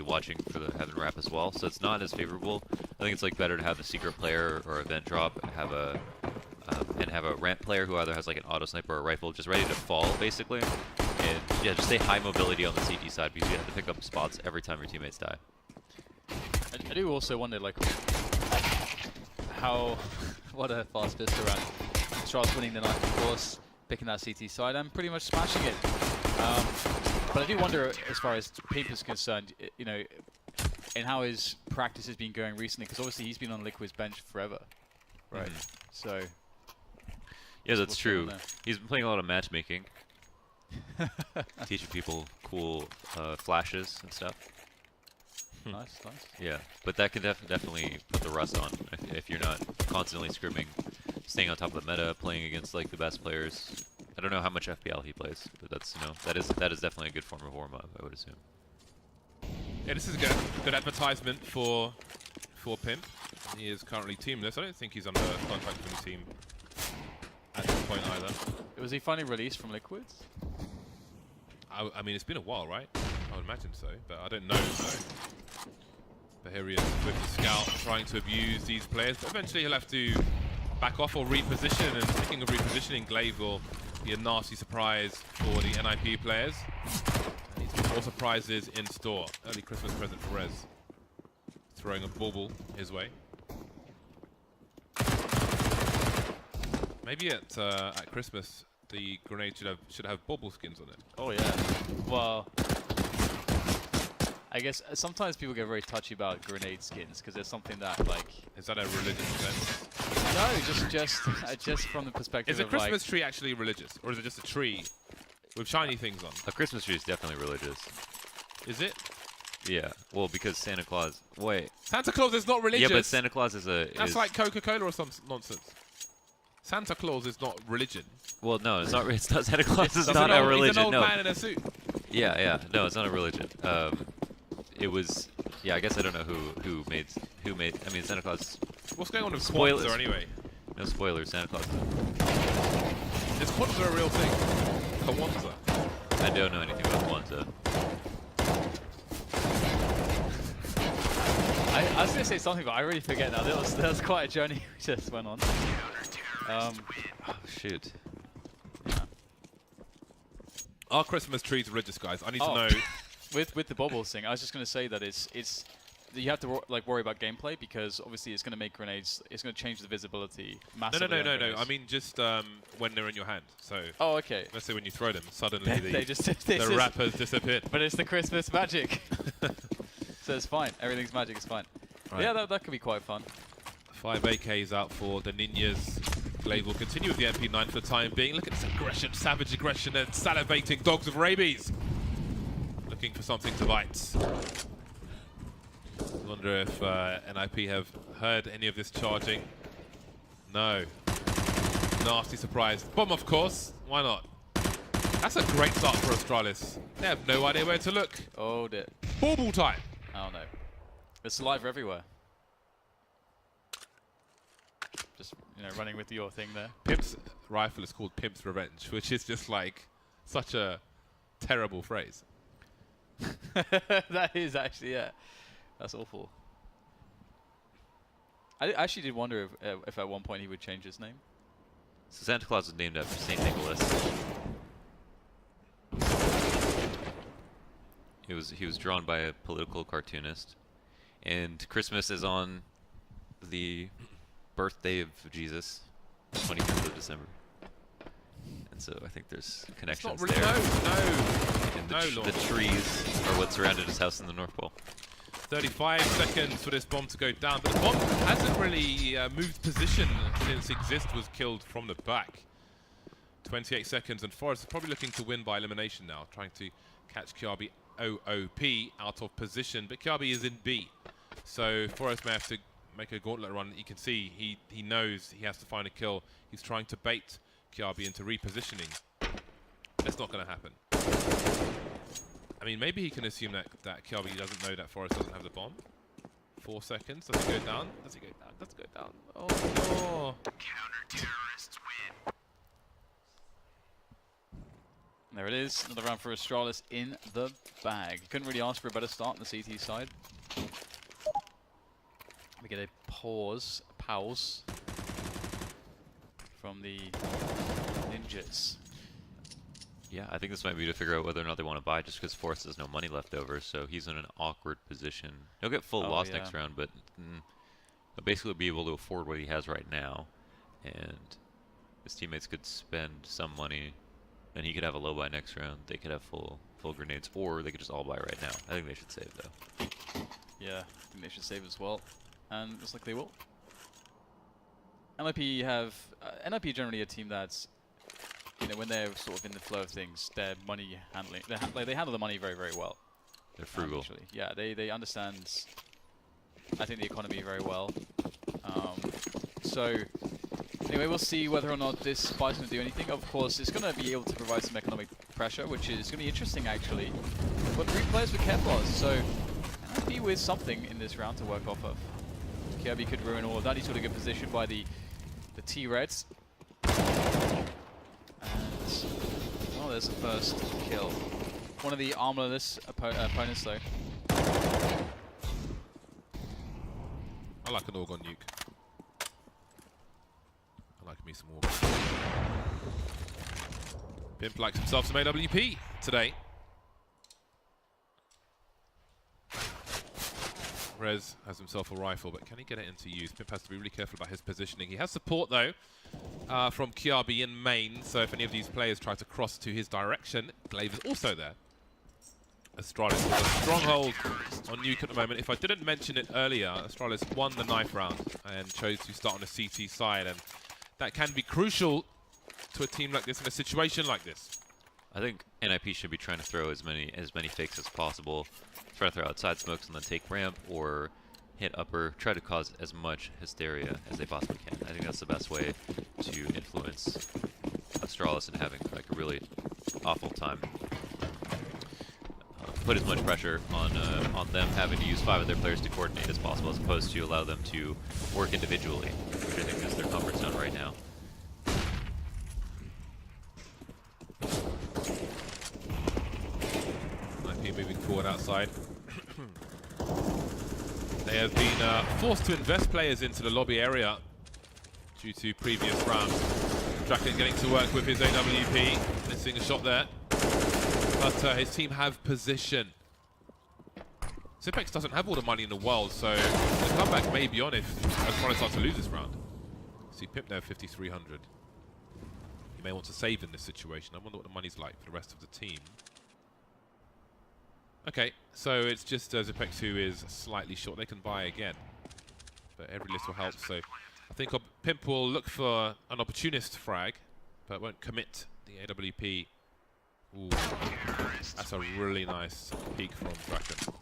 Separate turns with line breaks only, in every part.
watching for the Heaven Wrap as well, so it's not as favorable. I think it's like better to have a secret player or event drop, and have a ramp player who either has like an auto sniper or a rifle just ready to fall basically, and yeah, just stay high mobility on the CT side because you have to pick up spots every time your teammates die.
I do also wonder like what a fast pistol round. Astralis winning the knife, of course, picking that CT side and pretty much smashing it. But I do wonder, as far as Pimp is concerned, you know, and how his practice has been going recently, because obviously he's been on Liquid's bench forever, right? So
yeah, that's true. He's been playing a lot of matchmaking, teaching people cool flashes and stuff.
Nice.
Yeah, but that can definitely put the rust on if you're not constantly scrimming, staying on top of the meta, playing against like the best players. I don't know how much FPL he plays, but that's that is definitely a good form of warm up, I would assume.
Yeah, this is good advertisement for Pimp. He is currently teamless. I don't think he's under contract with the team at this point either.
Was he finally released from Liquids?
I mean, it's been a while, right? I would imagine so, but I don't know. So. But here he is with the scout trying to abuse these players, but eventually he'll have to back off or reposition. And speaking of repositioning, Glaive will be a nasty surprise for the NIP players. And he's got more surprises in store. Early Christmas present for Rez. Throwing a bauble his way. Maybe at Christmas the grenade should have bauble skins on it.
Oh yeah. Well, I guess sometimes people get very touchy about grenade skins because there's something that like.
Is that a religious sense?
No, just from the perspective.
Is a Christmas tree actually religious, or is it just a tree with shiny things on?
A Christmas tree is definitely religious.
Is it?
Yeah. Well, because Santa Claus. Wait.
Santa Claus is not religious.
Yeah, but Santa Claus is a.
That's like Coca-Cola or some nonsense. Santa Claus is not religion.
Well, no, it's not. It's not. Santa Claus is not a religion.
He's an old
no.
man in a suit.
Yeah. No, it's not a religion. It was. Yeah, I guess I don't know who made. I mean, Santa Claus.
What's going on with
spoilers
Kwanzaa anyway?
No spoilers. Santa Claus.
Is Kwanzaa a real thing? Kwanzaa.
I don't know anything about Kwanzaa.
I was going to say something, but I really forget now. That was quite a journey we just went on.
Oh, shoot.
Yeah.
Are Christmas trees religious, guys? I need to know.
With the bubbles thing, I was just going to say that it's you have to like worry about gameplay because obviously it's going to make grenades. It's going to change the visibility massively.
No. I mean just when they're in your hand. So.
Oh, okay.
Let's say when you throw them, suddenly
the
wrappers disappeared.
But it's the Christmas magic. So it's fine. Everything's magic. It's fine. Right. Yeah, that could be quite fun.
5 AKs out for the Ninjas. Glaive will continue with the MP9 for the time being. Look at this aggression, savage aggression, and salivating dogs of rabies. Looking for something to bite. I wonder if NIP have heard any of this charging. No. Nasty surprise. Bomb, of course. Why not? That's a great start for Astralis. They have no idea where to look.
Oh, dear.
Bauble time.
Oh, no. There's saliva everywhere. Just, running with your thing there.
Pimp's rifle is called Pimp's Revenge, which is just like such a terrible phrase.
That is actually, yeah. That's awful. I actually did wonder if at one point he would change his name.
So Santa Claus was named after Saint Nicholas. He was drawn by a political cartoonist, and Christmas is on the birthday of Jesus, 25th of December. And so I think there's connections
really
there.
No,
the trees are what surrounded his house in the North Pole.
35 seconds for this bomb to go down, but the bomb hasn't really moved position since Exist was killed from the back. 28 seconds, and Forest is probably looking to win by elimination now, trying to catch Kiabi OOP out of position, but Kiabi is in B. So Forest may have to make a gauntlet run. You can see he knows he has to find a kill. He's trying to bait Kiabi into repositioning. That's not going to happen. I mean, maybe he can assume that Kiabi doesn't know that Forest doesn't have the bomb. 4 seconds. Does he go down? Does he go down? Does he go down? Oh no!
Counter-terrorists win.
There it is, another round for Astralis in the bag. Couldn't really ask for a better start on the CT side. We get a pause from the Ninjas.
Yeah, I think this might be to figure out whether or not they want to buy, just because Forrest has no money left over, so he's in an awkward position. He'll get full loss next round, but he'll basically be able to afford what he has right now, and his teammates could spend some money, and he could have a low buy next round. They could have full grenades, or they could just all buy right now. I think they should save though.
Yeah, I think they should save as well, and looks like they will. NIP have NIP are generally a team that's, you know, when they're sort of in the flow of things, their money handling, they handle the money very, very well.
They're frugal.
Actually. Yeah, they understand, I think, the economy very well. So anyway, we'll see whether or not this buy's going to do anything. Of course, it's going to be able to provide some economic pressure, which is going to be interesting actually. But 3 players with Kevlars, so be with something in this round to work off of. Kirby could ruin all of that. He's got a good position by the T-Reds. And, oh, there's the first kill. One of the armorless opponents, though.
I like an Orgon Nuke. I like me some Orgon. Pimp likes himself some AWP today. Rez has himself a rifle, but can he get it into use? Pimp has to be really careful about his positioning. He has support, though, from Kiabi in main, so if any of these players try to cross to his direction, Glaive is also there. Astralis with a stronghold on Nuke at the moment. If I didn't mention it earlier, Astralis won the knife round and chose to start on the CT side, and that can be crucial to a team like this in a situation like this.
I think NIP should be trying to throw as many fakes as possible. Try to throw outside smokes and then take ramp, or hit upper. Try to cause as much hysteria as they possibly can. I think that's the best way to influence Astralis and having like a really awful time. Put as much pressure on them having to use 5 of their players to coordinate as possible, as opposed to allow them to work individually, which I think is their comfort zone right now.
IP moving forward outside. They have been forced to invest players into the lobby area due to previous rounds. Draken getting to work with his AWP, missing a shot there. But his team have position. Zipex doesn't have all the money in the world, so the comeback may be on if Astralis starts to lose this round. See Pip now 5,300. He may want to save in this situation. I wonder what the money's like for the rest of the team. Okay, so it's just Zipex who is slightly short. They can buy again, but every little helps. So I think Pimp will look for an opportunist frag, but won't commit the AWP. Ooh, that's a really nice peek from Draken.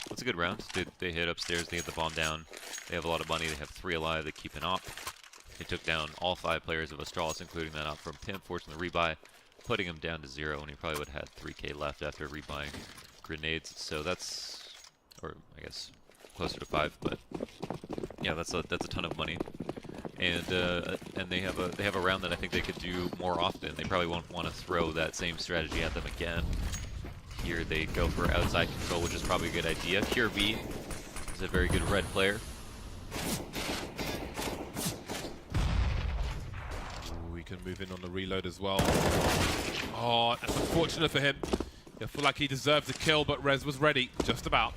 That's a good round. They hit upstairs, they get the bomb down. They have a lot of money, they have 3 alive, they keep an op. They took down all 5 players of Astralis, including that op from Pimp, forcing the rebuy, putting him down to 0, and he probably would have had 3k left after rebuying grenades. So that's, or I guess closer to 5, but yeah, that's a ton of money. And they have a round that I think they could do more often. They probably won't want to throw that same strategy at them again. Here they go for outside control, which is probably a good idea. Cure B is a very good red player.
Ooh, he can move in on the reload as well. Oh, that's unfortunate for him. I feel like he deserved the kill, but Rez was ready, just about.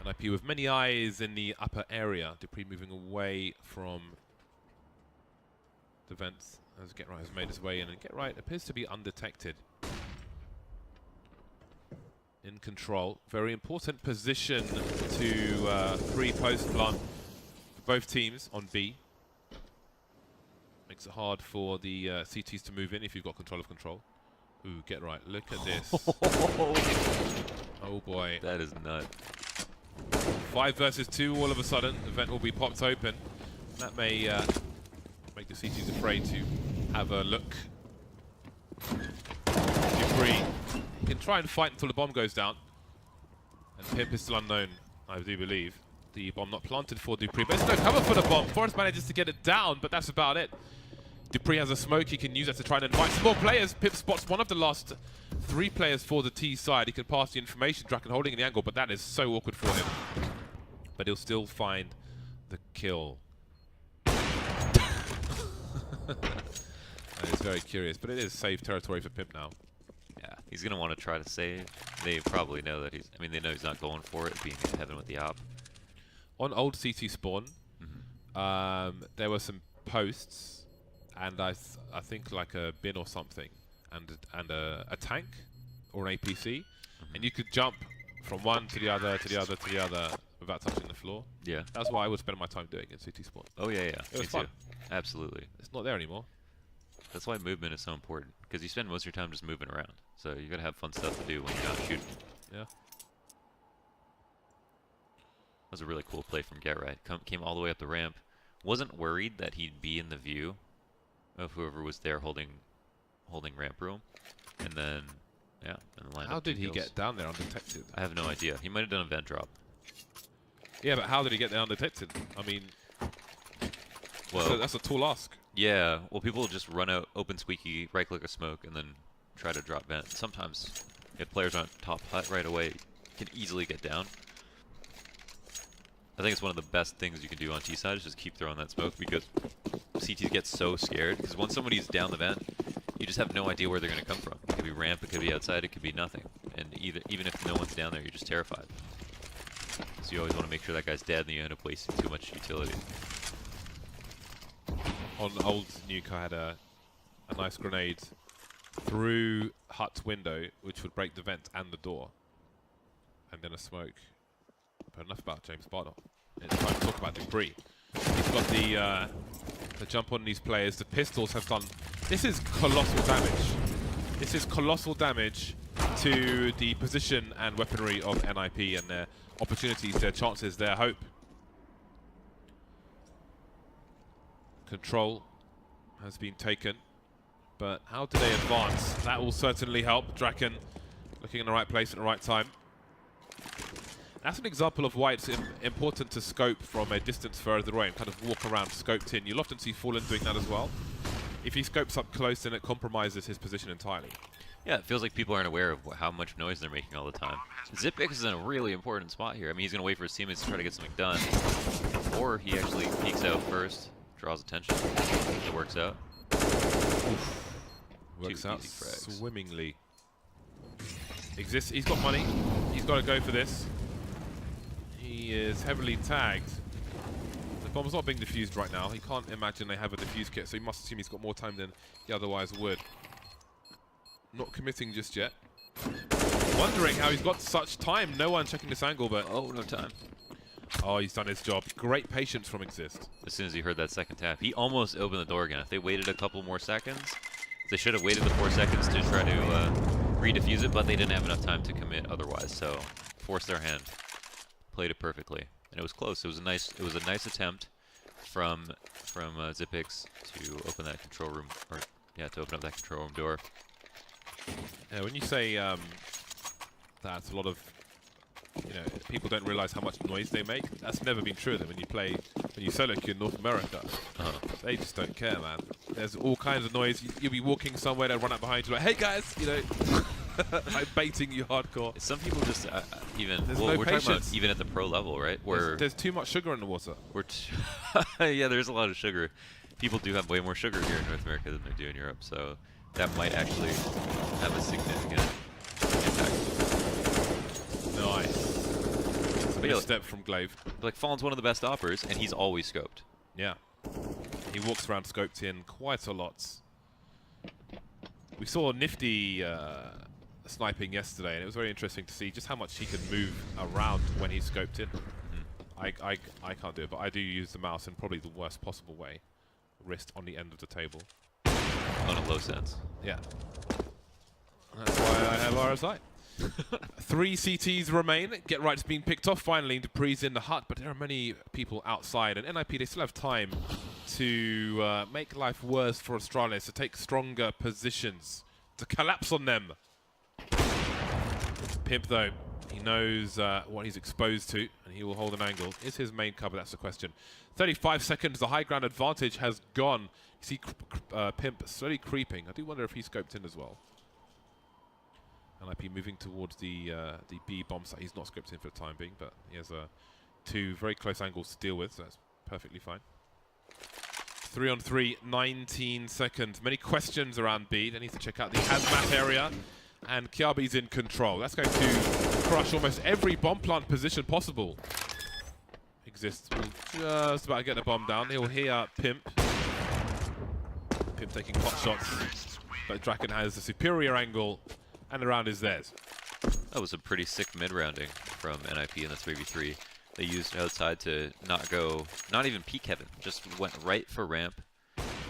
NIP with many eyes in the upper area. Dupree moving away from the vents as Get Right has made his way in, and Get Right appears to be undetected. In control. Very important position to pre-post plant for both teams on B. Makes it hard for the CTs to move in if you've got control of control. Ooh, Get Right. Look at this. Oh boy.
That is nuts.
5 versus 2 all of a sudden. The vent will be popped open. That may make the CTs afraid to have a look. Dupree can try and fight until the bomb goes down. And Pimp is still unknown, I do believe. The bomb not planted for Dupree, but there's no cover for the bomb. Forrest manages to get it down, but that's about it. Dupree has a smoke. He can use that to try and invite some more players. Pip spots one of the last 3 players for the T side. He can pass the information. Draken holding in the angle, but that is so awkward for him. But he'll still find the kill. That is very curious, but it is safe territory for Pip now.
Yeah, he's going to want to try to save. They probably know that he's... I mean, they know he's not going for it, being in heaven with the op.
On old CT spawn, there were some posts, and I think like a bin or something, and a tank or an APC, and you could jump from one to the other to the other to the other without touching the floor.
Yeah.
That's what I would spend my time doing in CT spawn.
Oh, yeah, yeah.
It was fun.
Absolutely.
It's not there anymore.
That's why movement is so important, because you spend most of your time just moving around. So you got to have fun stuff to do when you're not shooting.
Yeah.
That was a really cool play from Get Right. Came all the way up the ramp. Wasn't worried that he'd be in the view of whoever was there holding ramp room. And then, yeah, and lined
How
up
did
2
he
kills.
get down there undetected?
I have no idea. He might have done a vent drop.
Yeah, but how did he get there undetected? I mean,
Well,
that's a tall ask.
yeah, well, people just run out, open squeaky, right-click a smoke, and then try to drop vent. Sometimes, if players aren't top hut right away, you can easily get down. I think it's one of the best things you can do on T-side is just keep throwing that smoke, because CTs get so scared, because once somebody's down the vent, you just have no idea where they're going to come from. It could be ramp, it could be outside, it could be nothing. And even if no one's down there, you're just terrified. So you always want to make sure that guy's dead, and you end up wasting too much utility.
On old Nuke, I had a nice grenade through hut's window, which would break the vent and the door, and then a smoke. But enough about James Bardock. It's time to talk about Dupree. He's got the jump on these players. The pistols have done... This is colossal damage. This is colossal damage to the position and weaponry of NIP and their opportunities, their chances, their hope. Control has been taken, but how do they advance? That will certainly help. Draken looking in the right place at the right time. That's an example of why it's important to scope from a distance further away and kind of walk around scoped in. You'll often see Fallen doing that as well. If he scopes up close, then it compromises his position entirely.
Yeah, it feels like people aren't aware of how much noise they're making all the time. Zipix is in a really important spot here. I mean, he's going to wait for his teammates to try to get something done. Or he actually peeks out first, draws attention. It works out.
Oof. Works
Two
out
easy frags.
swimmingly. Exists. He's got money. He's got to go for this. He is heavily tagged. The bomb's not being defused right now. He can't imagine they have a defuse kit, so he must assume he's got more time than he otherwise would. Not committing just yet. Wondering how he's got such time. No one checking this angle, but...
Oh, no time.
Oh, he's done his job. Great patience from Exist.
As soon as he heard that second tap, he almost opened the door again. If they waited a couple more seconds, they should have waited the 4 seconds to try to redefuse it, but they didn't have enough time to commit otherwise, so forced their hand. Played it perfectly, and it was close. It was a nice attempt from Zipix to open that control room, or yeah, to open up that control room door.
Yeah, when you say that's a lot of, people don't realize how much noise they make. That's never been true of them when you solo queue in North America. They just don't care, man. There's all kinds of noise. You'll be walking somewhere, they'll run up behind you like, hey guys, like baiting you hardcore.
Some people just even,
There's
well,
no
we're
patience.
talking about even at the pro level, right? Where
There's too much sugar in the water.
yeah, there's a lot of sugar. People do have way more sugar here in North America than they do in Europe, so that might actually have a significant impact.
Nice.
But yeah,
Step from Glaive.
like Fallen's one of the best oppers, and he's always scoped.
Yeah. He walks around scoped in quite a lot. We saw Nifty sniping yesterday, and it was very interesting to see just how much he can move around when he's scoped in. I can't do it, but I do use the mouse in probably the worst possible way. Wrist on the end of the table.
On a low sense.
Yeah. That's why I have RSI. 3 CTs remain. Get Right's being picked off finally. Dupree's in the hut, but there are many people outside. And NIP, they still have time to make life worse for Astralis, to take stronger positions, to collapse on them. Pimp, though, He knows what he's exposed to, and he will hold an angle. Is his main cover? That's the question. 35 seconds. The high ground advantage has gone. You see Pimp slowly creeping. I do wonder if he scoped in as well. NIP moving towards the B bomb site. He's not scoped in for the time being, but he has two very close angles to deal with, so that's perfectly fine. 3 on 3, 19 seconds. Many questions around B. They need to check out the hazmat area. And Kiabi's in control. That's going to crush almost every bomb plant position possible. Exists. Will just about to get the bomb down. He'll hear Pimp. Pimp taking pot shots. But Draken has a superior angle. And the round is theirs.
That was a pretty sick mid-rounding from NIP in the 3v3. They used outside to not even peek heaven, just went right for ramp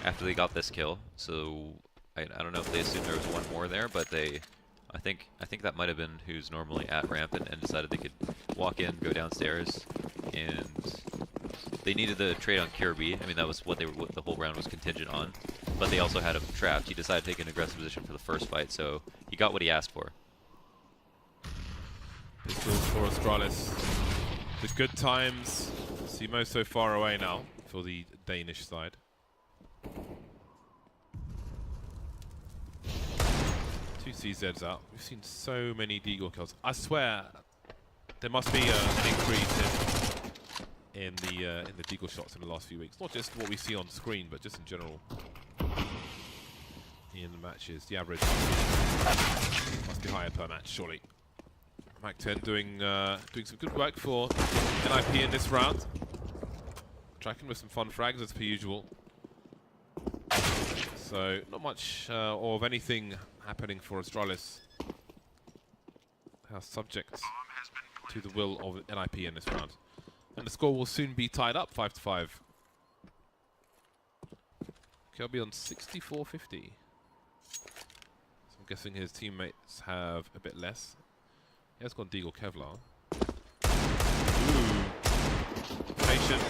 after they got this kill. So I don't know if they assumed there was one more there, but I think that might have been who's normally at ramp and decided they could walk in, go downstairs, and they needed the trade on Kirby. I mean, that was what the whole round was contingent on. But they also had him trapped. He decided to take an aggressive position for the first fight, so he got what he asked for.
Pistols for Astralis. The good times. Simo so far away now for the Danish side. Two CZs out. We've seen so many Deagle kills. I swear there must be an increase in the Deagle shots in the last few weeks. Not just what we see on screen, but just in general in the matches. The average must be higher per match, surely. Mac 10 doing some good work for NIP in this round. Tracking with some fun frags as per usual. So not much of anything happening for Astralis. They are subject to the will of NIP in this round. And the score will soon be tied up 5-5. Kirby on 64.50. So I'm guessing his teammates have a bit less. He has gone Deagle Kevlar. Ooh. Patient.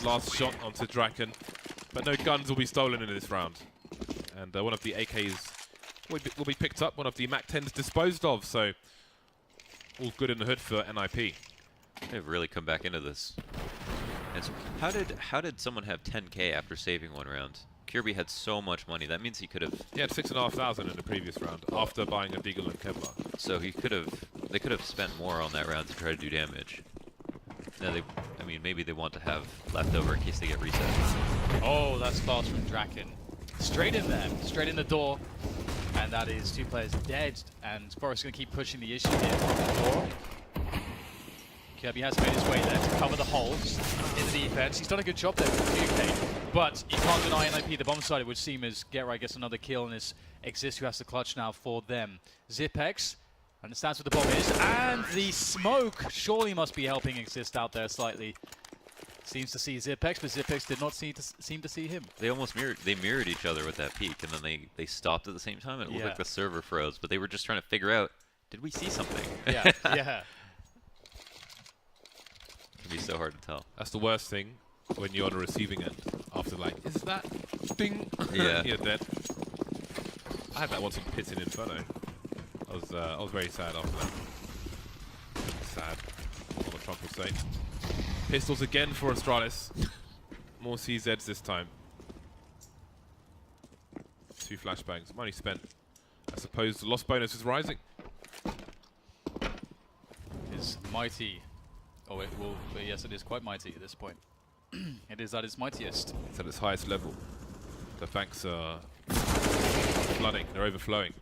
Last shot onto Draken. But no guns will be stolen in this round. And one of the AKs will be picked up. One of the Mac 10s disposed of. So all good in the hood for NIP.
They've really come back into this. And so how did someone have 10k after saving one round? Kirby had so much money. That means he could have.
He had 6,500 in the previous round after buying a Deagle and Kevlar.
So he could have. They could have spent more on that round to try to do damage. Now I mean, maybe they want to have leftover in case they get reset.
Oh, that's fast from Draken. Straight in there, straight in the door. And that is two players dead. And Forrest's going to keep pushing the issue here from the door. Kirby has made his way there to cover the holes in the defense. He's done a good job there with Nuke, but you can't deny NIP the bomb side. It would seem as Gerai gets another kill, and it's Exist who has to clutch now for them. Zipex understands what the bomb is, and the smoke surely must be helping Exist out there slightly. Seems to see Zipex, but Zipex did not seem to see him.
They almost mirrored each other with that peak, and then they stopped at the same time. And it looked like the server froze, but they were just trying to figure out, did we see something?
Yeah, yeah.
It'd be so hard to tell.
That's the worst thing when you're on the receiving end. After like, is that ding?
Yeah.
You're dead. I had that once in Pits in Inferno. I was very sad after that. Sad. What Trump would say. Pistols again for Astralis. More CZs this time. 2 flashbangs. Money spent. I suppose the loss bonus is rising.
Is mighty. Oh, it will. Yes, it is quite mighty at this point. It is at its mightiest.
It's at its highest level. The banks are flooding. They're overflowing.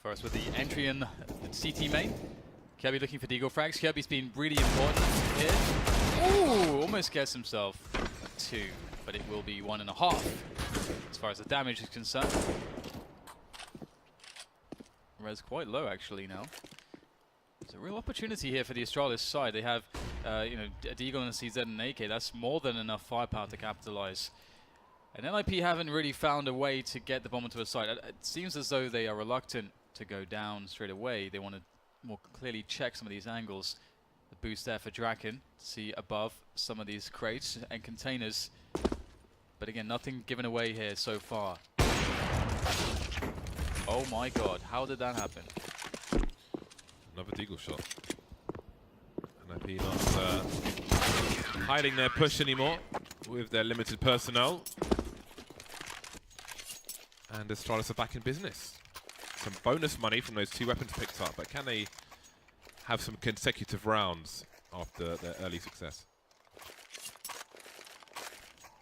First with the entry in the CT main. Kirby looking for Deagle frags. Kirby's been really important here. Ooh, almost gets himself a 2, but it will be 1.5 as far as the damage is concerned. Res quite low actually now. There's a real opportunity here for the Astralis side. They have, you know, a Deagle and a CZ and an AK. That's more than enough firepower to capitalize. And NIP haven't really found a way to get the bomb onto a side. It seems as though they are reluctant to go down straight away. They want to more clearly check some of these angles. The boost there for Draken to see above some of these crates and containers. But again, nothing given away here so far. Oh my god, how did that happen?
Another deagle shot. NIP not hiding their push anymore with their limited personnel. And Astralis are back in business. Some bonus money from those 2 weapons picked up, but can they have some consecutive rounds after their early success?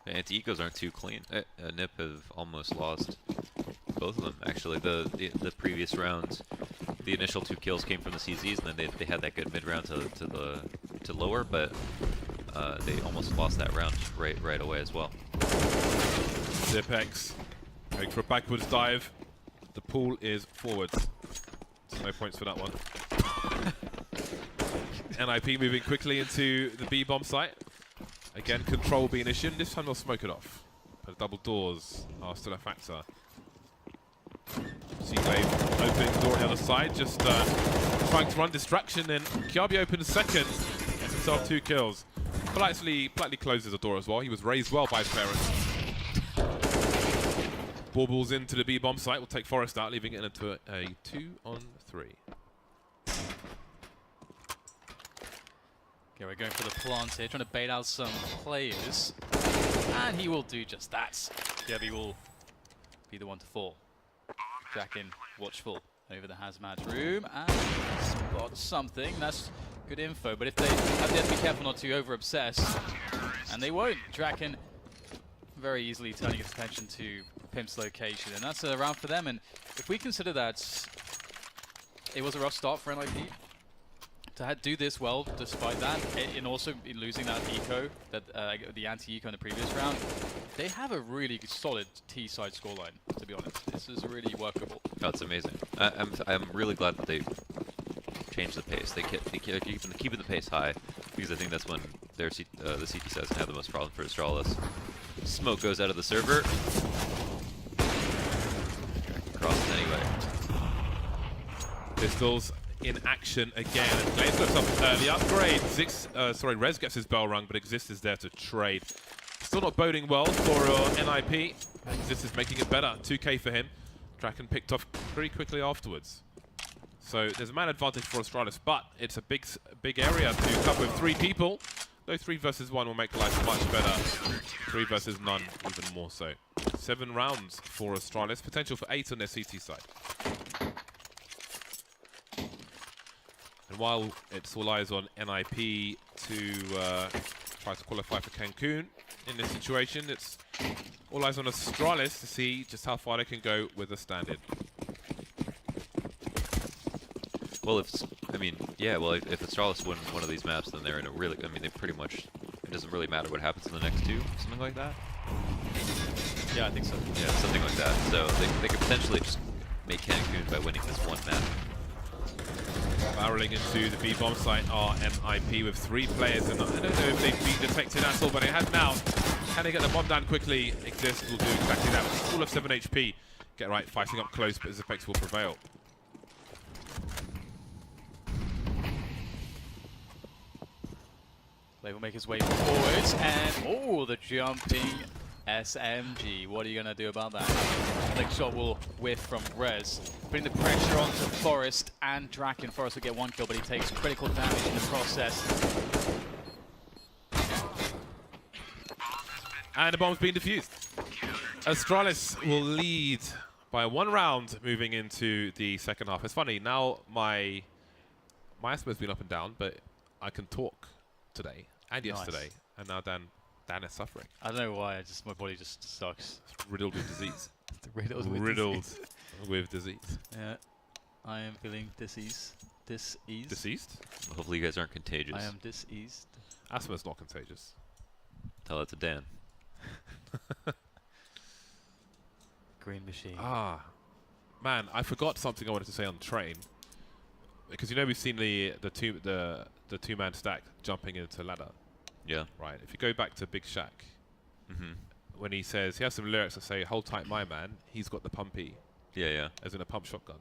The anti-ecos aren't too clean. NIP have almost lost both of them, actually. The previous rounds, the initial 2 kills came from the CZs, and then they had that good mid-round to lower, but they almost lost that round right away as well.
Zipex going for a backwards dive. The pool is forwards. So no points for that one. NIP moving quickly into the B bomb site. Again, control will be an issue. This time they'll smoke it off. But double doors are still a factor. C-Wave opening the door on the other side, just trying to run distraction, and Kiabi opens second, gets himself 2 kills. Politely closes the door as well. He was raised well by his parents. Baubles into the B bomb site, will take Forest out, leaving it into a 2-on-3.
Okay, we're going for the plant here, trying to bait out some players. And he will do just that. Kiabi will be the one to fall. Draken watchful over the hazmat room and spot something. That's good info, but if they have to be careful not to over-obsess, and they won't. Draken very easily turning his attention to Pimp's location, and that's a round for them. And if we consider that it was a rough start for NIP, to do this well despite that, and also in losing that eco, the anti-eco in the previous round, they have a really solid T-side scoreline, to be honest. This is really workable.
Oh, it's amazing. I'm really glad that they changed the pace. They keeping the pace high, because I think that's when the CT sets can have the most problem for Astralis. Smoke goes out of the server. Crosses anyway.
Pistols in action again. Glaze looks up the upgrade. Rez gets his bell rung, but Exist is there to trade. Still not boding well for NIP. Exist is making it better. 2k for him. Draken picked off pretty quickly afterwards. So there's a man advantage for Astralis, but it's a big area to cover with 3 people. Though 3 versus 1 will make life much better. 3 versus none, even more so. 7 rounds for Astralis. Potential for 8 on their CT side. And while it's all eyes on NIP to try to qualify for Cancun in this situation, it's all eyes on Astralis to see just how far they can go with the standard.
Well, if Astralis win one of these maps, then they're in a really, they pretty much, it doesn't really matter what happens in the next 2, something like that.
Yeah, I think so.
Yeah, something like that. So they could potentially just make Cancun by winning this one map.
Barreling into the B-bomb site are NIP with 3 players, and I don't know if they've been detected at all, but they have now. Can they get the bomb down quickly? Exist will do exactly that. All of 7 HP. Get right, fighting up close, but his effects will prevail.
They will make his way forwards, and the jumping SMG. What are you going to do about that? Next shot will whiff from Rez, putting the pressure onto Forest and Draken. Forest will get 1 kill, but he takes critical damage in the process.
And the bomb's been defused. Astralis will lead by 1 round moving into the second half. It's funny, now my asthma's been up and down, but I can talk today and yesterday, and now Dan is suffering.
I don't know why, my body just sucks.
It's riddled with disease.
riddled
with disease.
Yeah, I am feeling diseased.
Deceased?
Hopefully you guys aren't contagious.
I am diseased.
Asthma's not contagious.
Tell that to Dan.
Green machine.
Ah, man, I forgot something I wanted to say on train. Because we've seen the two-man stack jumping into ladder.
Yeah.
Right. If you go back to Big Shaq, when he says he has some lyrics that say "Hold tight, my man," he's got the pumpy.
Yeah, yeah.
As in a pump shotgun,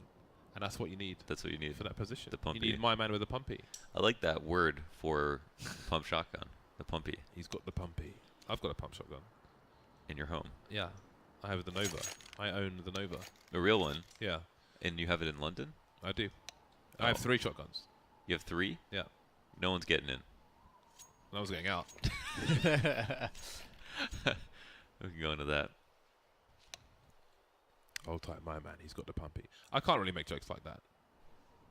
and that's what you need.
That's what you need
for that position.
The pumpy.
You need my man with a pumpy.
I like that word for pump shotgun. The pumpy.
He's got the pumpy. I've got a pump shotgun.
In your home.
Yeah. I have the Nova. I own the Nova.
A real one.
Yeah.
And you have it in London?
I do. I have 3 shotguns.
You have 3?
Yeah.
No one's getting in.
I was getting out.
We can go into that.
Hold tight, my man. He's got the pumpy. I can't really make jokes like that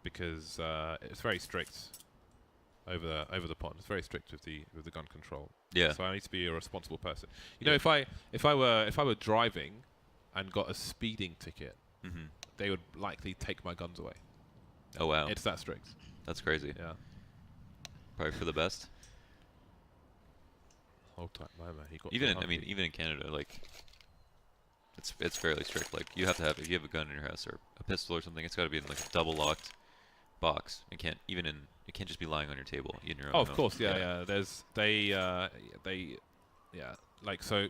because it's very strict over the pond. It's very strict with the gun control.
Yeah.
So I need to be a responsible person. You know, if I were driving and got a speeding ticket, they would likely take my guns away.
Oh wow.
It's that strict.
That's crazy.
Yeah.
Probably for the best.
Hold tight, my man. He got
Even
the
in, I
pumpy.
mean, even in Canada, like it's fairly strict. Like you have to have, if you have a gun in your house or a pistol or something, it's got to be in like a double locked box. It can't just be lying on your table in your own.
Oh, of
home.
course, yeah. There's like so.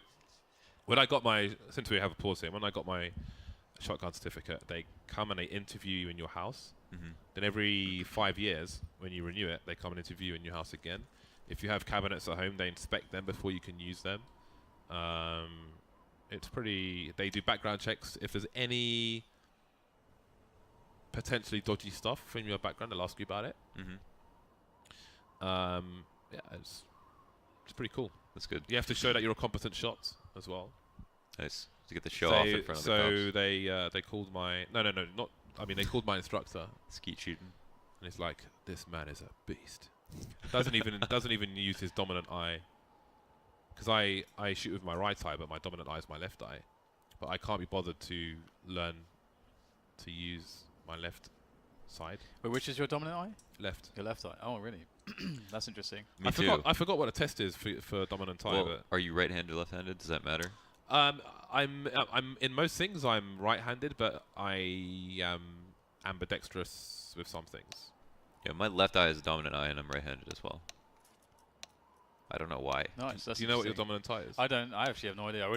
When I got my, since we have a pause here, when I got my shotgun certificate, they come and they interview you in your house. Then every 5 years, when you renew it, they come and interview you in your house again. If you have cabinets at home, they inspect them before you can use them. It's pretty. They do background checks. If there's any potentially dodgy stuff in your background, they'll ask you about it. Yeah, it's pretty cool.
That's good.
You have to show that you're a competent shot as well.
Nice to get the show off in front of the cops.
So they called my not. I mean, they called my instructor,
Skeet shooting.
and he's like, "This man is a beast." doesn't even use his dominant eye, because I shoot with my right eye, but my dominant eye is my left eye. But I can't be bothered to learn to use my left side.
Wait, which is your dominant eye?
Left.
Your left eye. Oh, really? That's interesting.
Me too.
I forgot what a test is for dominant eye.
Well,
But
are you right-handed or left-handed? Does that matter?
I'm in most things I'm right-handed, but I am ambidextrous with some things.
Yeah, my left eye is a dominant eye, and I'm right-handed as well. I don't know why.
Nice. That's
Do you know what your
interesting.
dominant eye is?
I don't. I actually have no idea.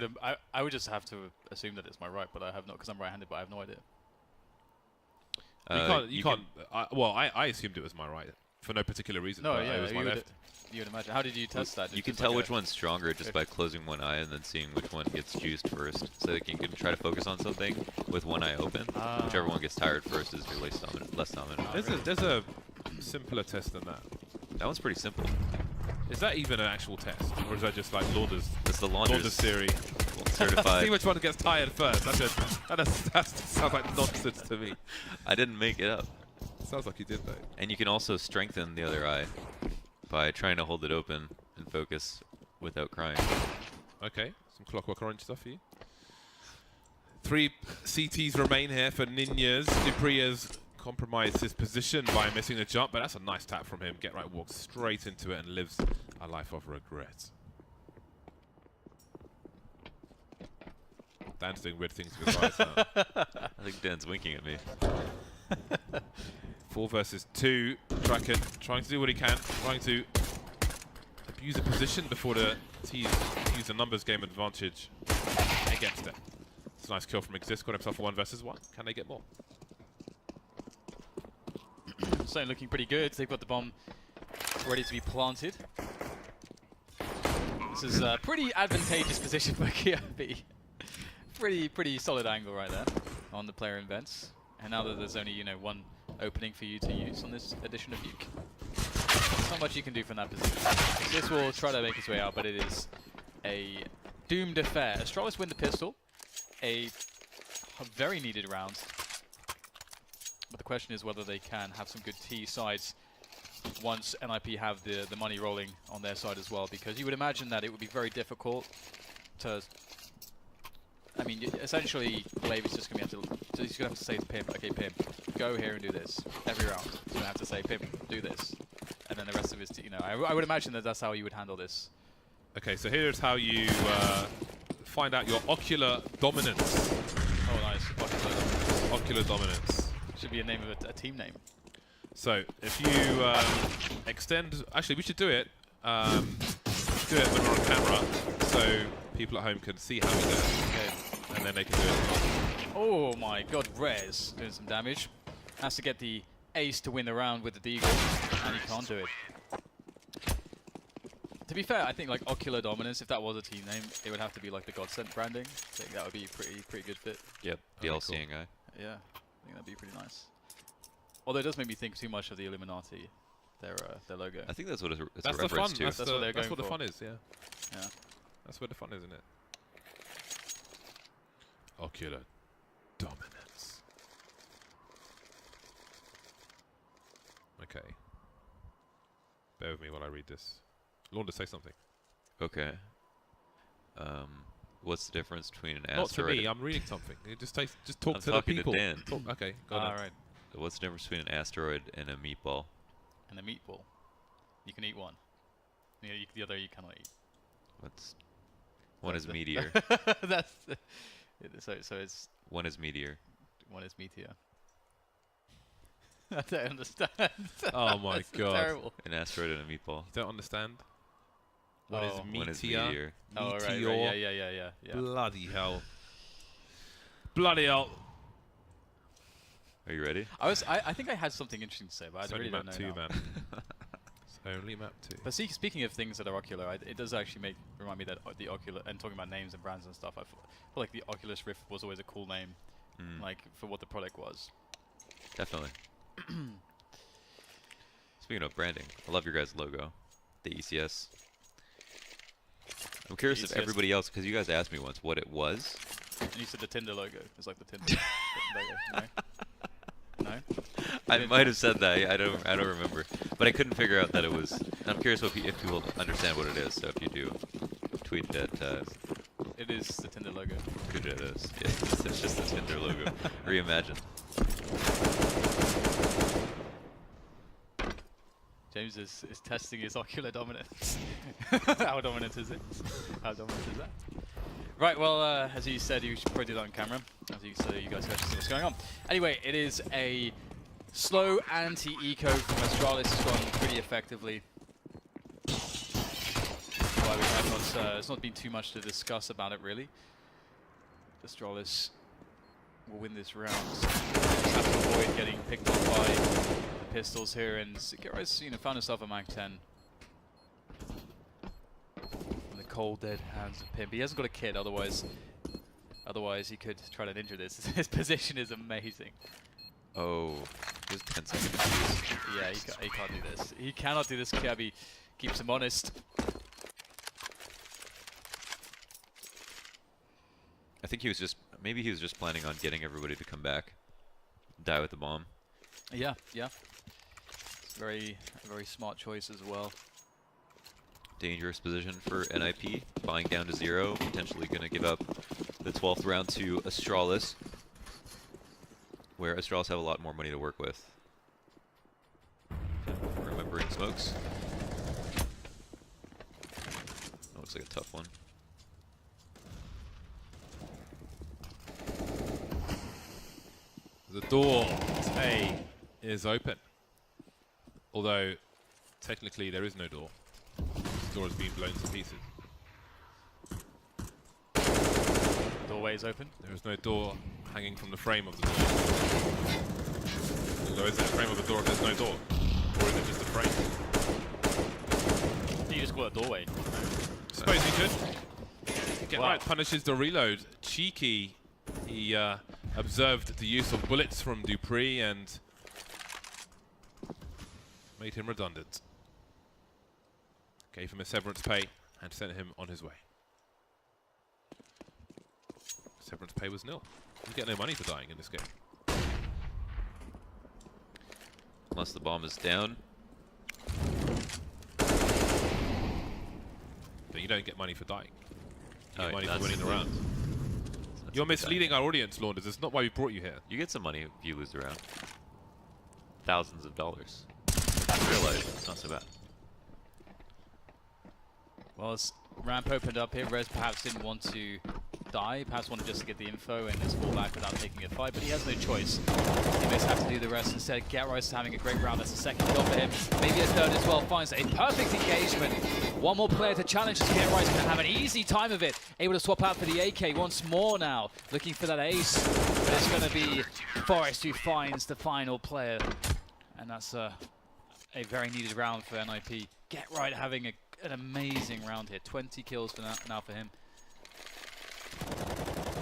I would just have to assume that it's my right, but I have not, because I'm right-handed. But I have no idea.
You can't. I assumed it was my right for no particular reason.
No,
but
yeah,
it was my left.
You would imagine. How did you test that?
You can tell which one's stronger just by closing one eye and then seeing which one gets juiced first. So that you can try to focus on something with one eye open. Whichever one gets tired first is your less dominant.
There's a simpler test than that.
That one's pretty simple.
Is that even an actual test, or is that just like Lauder's
It's the Launders
theory?
certified.
See which one gets tired first. That sounds like nonsense to me.
I didn't make it up.
Sounds like you did though.
And you can also strengthen the other eye by trying to hold it open and focus without crying.
Okay, some Clockwork Orange stuff for you. 3 CTs remain here for Ninjas. Dupree has compromised his position by missing the jump, but that's a nice tap from him. Get right, walks straight into it and lives a life of regret. Dan's doing weird things with his eyes now.
I think Dan's winking at me.
4 versus 2. Draken trying to do what he can, trying to abuse a position before the T's use a numbers game advantage against it. It's a nice kill from Exist, got himself a 1 versus 1. Can they get more?
Certainly looking pretty good. They've got the bomb ready to be planted. This is a pretty advantageous position for KIB. Pretty solid angle right there on the player invents. And now that there's only, one opening for you to use on this edition of Nuke, there's not much you can do from that position. This will try to make its way out, but it is a doomed affair. Astralis win the pistol, a very needed round. But the question is whether they can have some good T sides once NIP have the money rolling on their side as well, because you would imagine that it would be very difficult to... I mean, essentially, Glaive is just going to have to say to Pim, okay, Pim, go here and do this every round. He's going to have to say, Pim, do this, and then the rest of his, I would imagine that that's how you would handle this.
Okay, so here's how you find out your ocular dominance.
Oh, nice.
Ocular dominance.
Should be a name of a team name.
So if you extend, actually we should do it. Do it when we're on camera, so people at home can see how we do it.
Okay.
And then they can do it.
Oh my god, Rez doing some damage. Has to get the ace to win the round with the Deagle, and he can't do it. To be fair, I think like Ocular Dominance, if that was a team name, it would have to be like the Godsent branding. I think that would be a pretty good fit.
Yep,
Okay,
DLC-ing guy.
Yeah, I think that'd be pretty nice. Although it does make me think too much of the Illuminati, their logo.
I think that's what it's
That's
a
the fun.
reference to.
That's what they're
That's
going
what the
for.
fun is. Yeah.
Yeah.
That's where the fun is, isn't it? Ocular dominance. Okay. Bear with me while I read this. Launda, say something.
Okay. What's the difference between an
Not to
asteroid?
me. I'm reading something. You just talk
I'm
to the
talking
people.
to Dan.
Okay. Go on.
Right.
What's the difference between an asteroid and a meatball?
And a meatball. You can eat one. The other you cannot eat.
One is meteor.
That's so it's
One is meteor.
one is meteor. I don't understand.
Oh my
That's
god.
terrible.
An asteroid and a meatball.
You don't understand? One
Oh.
is meteor.
One is meteor.
Oh, right,
Meteor.
right, yeah.
Bloody hell. Bloody hell.
Are you ready?
I think I had something interesting to say, but
It's
I
only
really don't
map
know
2,
now.
man. It's only map 2.
But speaking of things that are ocular, it does actually remind me that the ocular, and talking about names and brands and stuff, I feel like the Oculus Rift was always a cool name, like for what the product was.
Definitely. Speaking of branding, I love your guys' logo, the ECS. I'm curious if
ECS.
everybody else, because you guys asked me once what it was.
And you said the Tinder logo. It's like the Tinder logo. No? No?
I might have said that. I don't remember, but I couldn't figure out that it was. I'm curious if people understand what it is. So if you do, tweet that.
It is the Tinder logo.
Good it is. Yes, it's just the Tinder logo. Reimagined.
James is testing his ocular dominance. How dominant is it? How dominant is that? Right, well, as he said, you should probably do that on camera, so you guys can actually see what's going on. Anyway, it is a slow anti-eco from Astralis. It's gone pretty effectively. Why we have not, it's not been too much to discuss about it, really. Astralis will win this round. Just have to avoid getting picked up by the pistols here, and Garrett's, found himself a Mag 10. In the cold, dead hands of Pimp. He hasn't got a kit, otherwise he could try to ninja this. His position is amazing.
Oh, just 10 seconds.
Yeah, he can't do this. He cannot do this. Kirby keeps him honest.
I think maybe he was just planning on getting everybody to come back, die with the bomb.
Yeah. It's a very smart choice as well.
Dangerous position for NIP, buying down to 0, potentially going to give up the 12th round to Astralis, where Astralis have a lot more money to work with. Remembering smokes. That looks like a tough one.
The door to A is open. Although, technically, there is no door. The door has been blown to pieces.
Doorway is open.
There is no door hanging from the frame of the door. Although, is it a frame of the door if there's no door? Or is it just a frame?
You just call it a doorway.
Suppose he could. Get right, punishes the reload. Cheeky. He observed the use of bullets from Dupree and made him redundant. Gave him a severance pay and sent him on his way. Severance pay was nil. You get no money for dying in this game.
Unless the bomb is down.
But you don't get money for dying. You
Oh,
get money for
that's
winning the
the-
round.
That's
You're
a good
misleading our audience, Launders. That's not why we brought you here.
You get some money if you lose the round. Thousands of dollars. Real life, it's not so bad.
Well, as ramp opened up here, Rez perhaps didn't want to die, perhaps wanted just to get the info and just fall back without taking a fight, but he has no choice. He may have to do the rest instead. Gatrice having a great round. That's the second kill for him. Maybe a third as well. Finds a perfect engagement. One more player to challenge. Gatrice going to have an easy time of it. Able to swap out for the AK once more now. Looking for that ace. But it's going to be Forrest who finds the final player. And that's a very needed round for NIP. Gatrice having an amazing round here. 20 kills for now for him.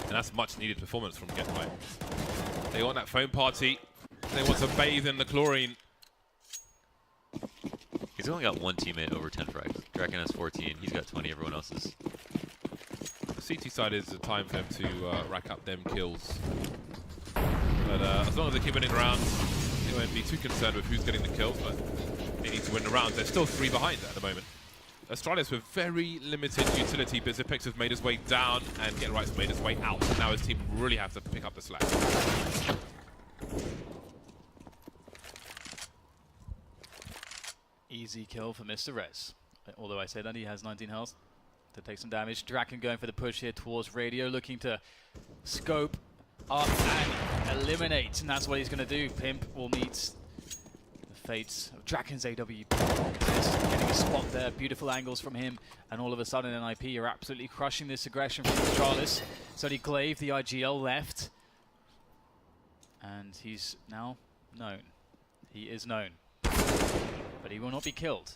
And that's much needed performance from Get Right. They want that phone party. They want to bathe in the chlorine.
He's only got one teammate over 10 frags. Draken has 14. He's got 20. Everyone else is.
The CT side is the time for him to rack up them kills. But as long as they keep winning rounds, they won't be too concerned with who's getting the kills, but they need to win the rounds. They're still 3 behind at the moment. Astralis with very limited utility, but Zipex has made his way down and Get Right's made his way out. Now his team really have to pick up the slack.
Easy kill for Mr. Rez. Although I say that, he has 19 health to take some damage. Draken going for the push here towards Radio, looking to scope up and eliminate. And that's what he's going to do. Pimp will meet the fates of Draken's AW. Getting a spot there. Beautiful angles from him. And all of a sudden, NIP, you're absolutely crushing this aggression from Astralis. So he Glaive, the IGL left. And he's now known. He is known. But he will not be killed.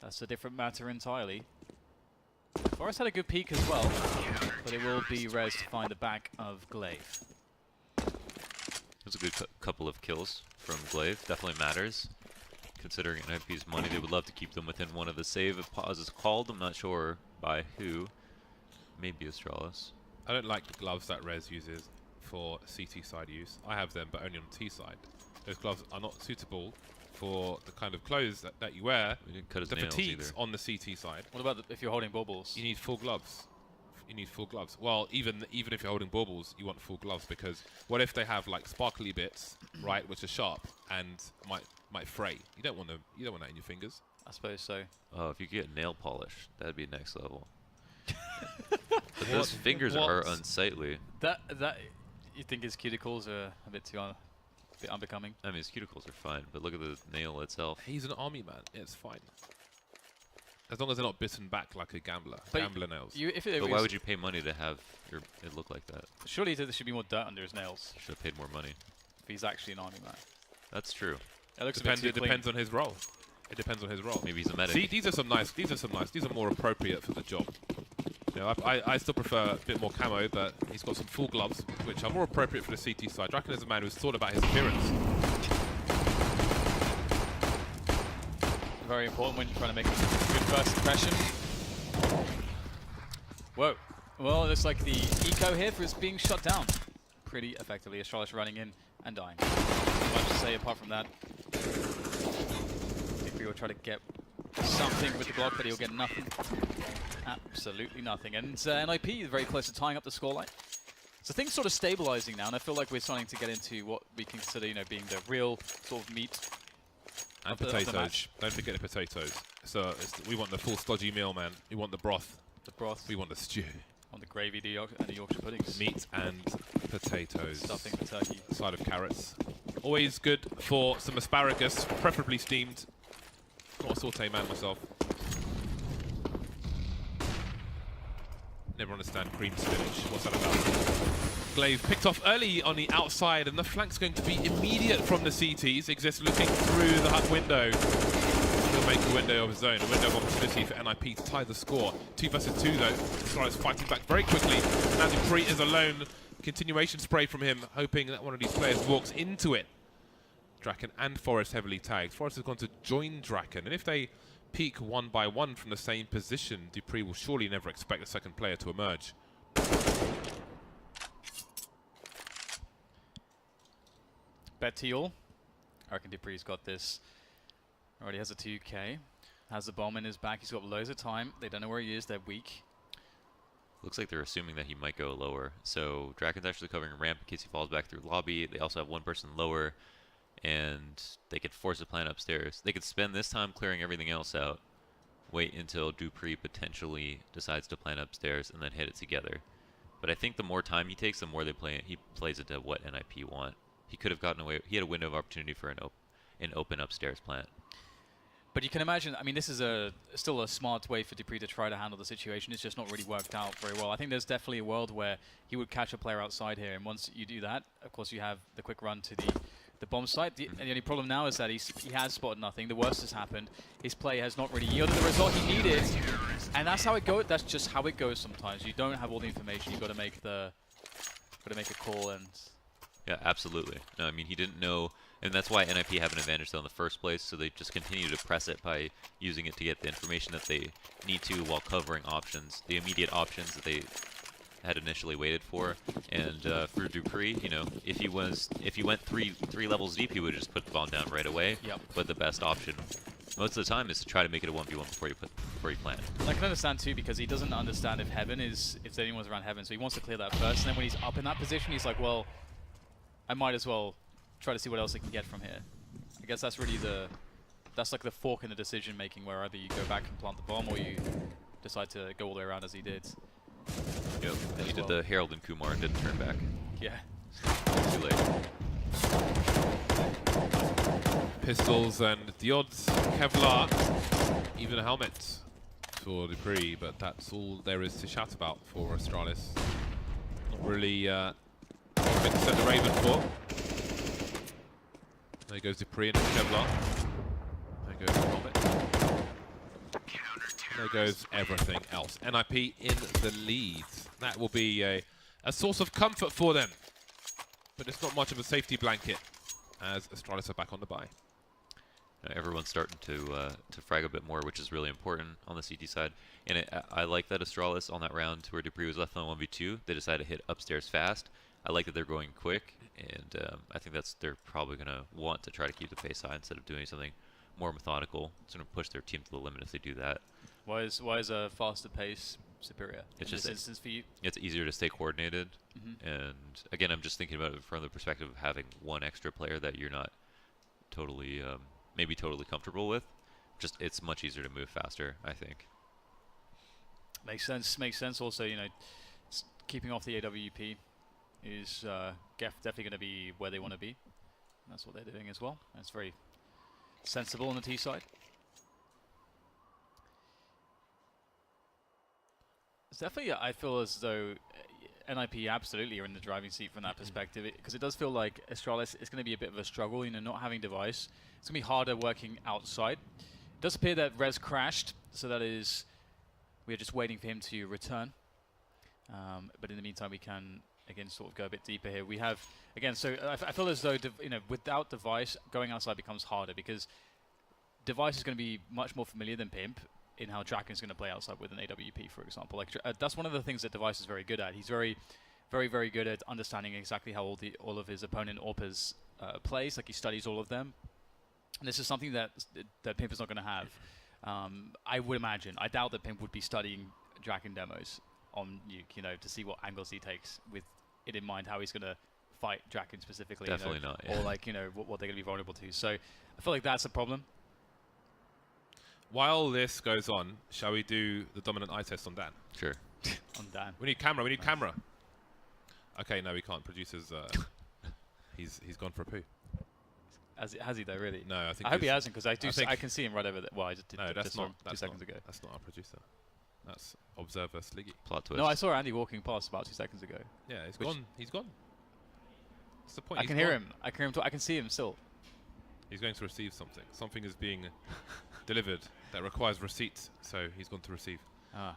That's a different matter entirely. Forrest had a good peek as well, but it will be Rez to find the back of Glaive.
It was a good couple of kills from Glaive. Definitely matters. Considering NIP's money, they would love to keep them within one of the save. If pause is called, I'm not sure by who. Maybe Astralis.
I don't like the gloves that Rez uses for CT side use. I have them, but only on T side. Those gloves are not suitable for the kind of clothes that you wear.
We didn't cut his
the
nails
fatigues
either.
on the CT side.
What about if you're holding baubles?
You need full gloves. You need full gloves. Well, even if you're holding baubles, you want full gloves, because what if they have like sparkly bits, right, which are sharp and might fray? You don't want them. You don't want that in your fingers.
I suppose so.
Oh, if you get nail polish, that'd be next level. But those fingers are unsightly.
That you think his cuticles are a bit too bit unbecoming?
I mean, his cuticles are fine, but look at the nail itself.
He's an army man. It's fine. As long as they're not bitten back like a gambler.
But
Gambler nails.
But why would you pay money to have it look like that?
Surely there should be more dirt under his nails.
Should have paid more money.
If he's actually an army man.
That's true.
It looks
Depends.
a bit
It
too
depends on his role. It depends on his role.
Maybe he's a medic.
See, these are some nice. These are more appropriate for the job. You know, I still prefer a bit more camo, but he's got some full gloves, which are more appropriate for the CT side. Draken is a man who's thought about his appearance.
Very important when you're trying to make a good first impression. Whoa. Well, it looks like the eco here is being shut down pretty effectively. Astralis running in and dying. Not much to say apart from that. I think we will try to get something with the block, but he'll get nothing. Absolutely nothing. And NIP is very close to tying up the scoreline. So things sort of stabilizing now, and I feel like we're starting to get into what we consider, you know, being the real sort of meat.
And
Of the
potatoes.
match.
Don't forget the potatoes. So we want the full stodgy meal, man. We want the broth.
The broth.
We want the stew.
On the gravy and the Yorkshire puddings.
Meat and potatoes.
Stuffing the turkey.
A side of carrots. Always good for some asparagus, preferably steamed. Not a saute man myself. Never understand cream spinach. What's that about? Glaive picked off early on the outside, and the flank's going to be immediate from the CTs. Exists looking through the hut window. He'll make a window of his own, a window of opportunity for NIP to tie the score. 2 versus 2 though. Astralis fighting back very quickly. Now Dupree is alone. Continuation spray from him, hoping that one of these players walks into it. Draken and Forrest heavily tagged. Forrest has gone to join Draken, and if they peek one by one from the same position, Dupree will surely never expect the second player to emerge.
Bet to all. I reckon Dupree's got this. Already has a 2k. Has the bomb in his back. He's got loads of time. They don't know where he is. They're weak.
Looks like they're assuming that he might go lower. So Draken's actually covering a ramp in case he falls back through lobby. They also have one person lower, and they could force a plant upstairs. They could spend this time clearing everything else out, wait until Dupree potentially decides to plant upstairs, and then hit it together. But I think the more time he takes, the more he plays into what NIP want. He could have gotten away. He had a window of opportunity for an open upstairs plant.
But you can imagine, I mean, this is still a smart way for Dupree to try to handle the situation. It's just not really worked out very well. I think there's definitely a world where he would catch a player outside here, and once you do that, of course, you have the quick run to the bomb site. And the only problem now is that he has spotted nothing. The worst has happened. His play has not really yielded the result he needed, and that's how it goes. That's just how it goes sometimes. You don't have all the information. You've got to make a call and.
Yeah, absolutely. No, I mean, he didn't know And that's why NIP have an advantage though in the first place, so they just continue to press it by using it to get the information that they need to while covering options, the immediate options that they had initially waited for. And for Dupree, you know, if he went three levels deep, he would just put the bomb down right away.
Yep.
But the best option most of the time is to try to make it a 1v1 before you plant.
I can understand too, because he doesn't understand if anyone's around heaven, so he wants to clear that first. And then when he's up in that position, he's like, well, I might as well try to see what else I can get from here. I guess that's really that's like the fork in the decision making, where either you go back and plant the bomb, or you decide to go all the way around as he did.
Yep. And he did the Harold and Kumar and didn't turn back.
Yeah.
Too late.
Pistols and the odds, Kevlar, even a helmet for Dupree, but that's all there is to shout about for Astralis. Not really something to set the Raven for. There goes Dupree into Kevlar. There goes the helmet. There goes everything else. NIP in the lead. That will be a source of comfort for them, but it's not much of a safety blanket as Astralis are back on the bye.
Everyone's starting to frag a bit more, which is really important on the CT side. And I like that Astralis on that round where Dupree was left on 1v2, they decided to hit upstairs fast. I like that they're going quick, and I think they're probably going to want to try to keep the pace high instead of doing something more methodical. It's going to push their team to the limit if they do that.
Why is a faster pace superior
It's
in
just
this instance for you?
It's easier to stay coordinated, and again, I'm just thinking about it from the perspective of having one extra player that you're not totally maybe totally comfortable with. Just it's much easier to move faster, I think.
Makes sense. Makes sense. Also, you know, keeping off the AWP is definitely going to be where they want to be. And that's what they're doing as well. That's very sensible on the T side. It's definitely, I feel as though NIP absolutely are in the driving seat from that perspective, because it does feel like Astralis is going to be a bit of a struggle, you know, not having device. It's going to be harder working outside. It does appear that Rez crashed, so that is, we are just waiting for him to return. But in the meantime, we can, again, sort of go a bit deeper here. We have, again, so I feel as though, you know, without device, going outside becomes harder, because device is going to be much more familiar than Pimp in how Draken's going to play outside with an AWP, for example. Like that's one of the things that Device is very good at. He's very, very good at understanding exactly how all of his opponent AWPers plays. Like he studies all of them. And this is something that Pimp is not going to have. I would imagine. I doubt that Pimp would be studying Draken demos on Nuke, you know, to see what angles he takes with it in mind, how he's going to fight Draken specifically.
Definitely
you know,
not. Yeah.
Or like, you know, what they're going to be vulnerable to. So I feel like that's a problem.
While this goes on, shall we do the dominant eye test on Dan?
Sure.
On Dan.
We need camera. We need camera. Okay, no, we can't. Producers, he's gone for a poo.
Has he though, really?
No, I think.
I hope he hasn't, because
I
I can see him right over there. Well, I just did
No, that's
just
not.
saw him 2 seconds ago.
That's not our producer. That's Observer Sliggy.
Plot twist.
No, I saw Andy walking past about 2 seconds ago.
Yeah, he's gone. He's gone. What's the point?
I can hear him. I can see him still.
He's going to receive something. Something is being delivered that requires receipt, so he's gone to receive.
Ah.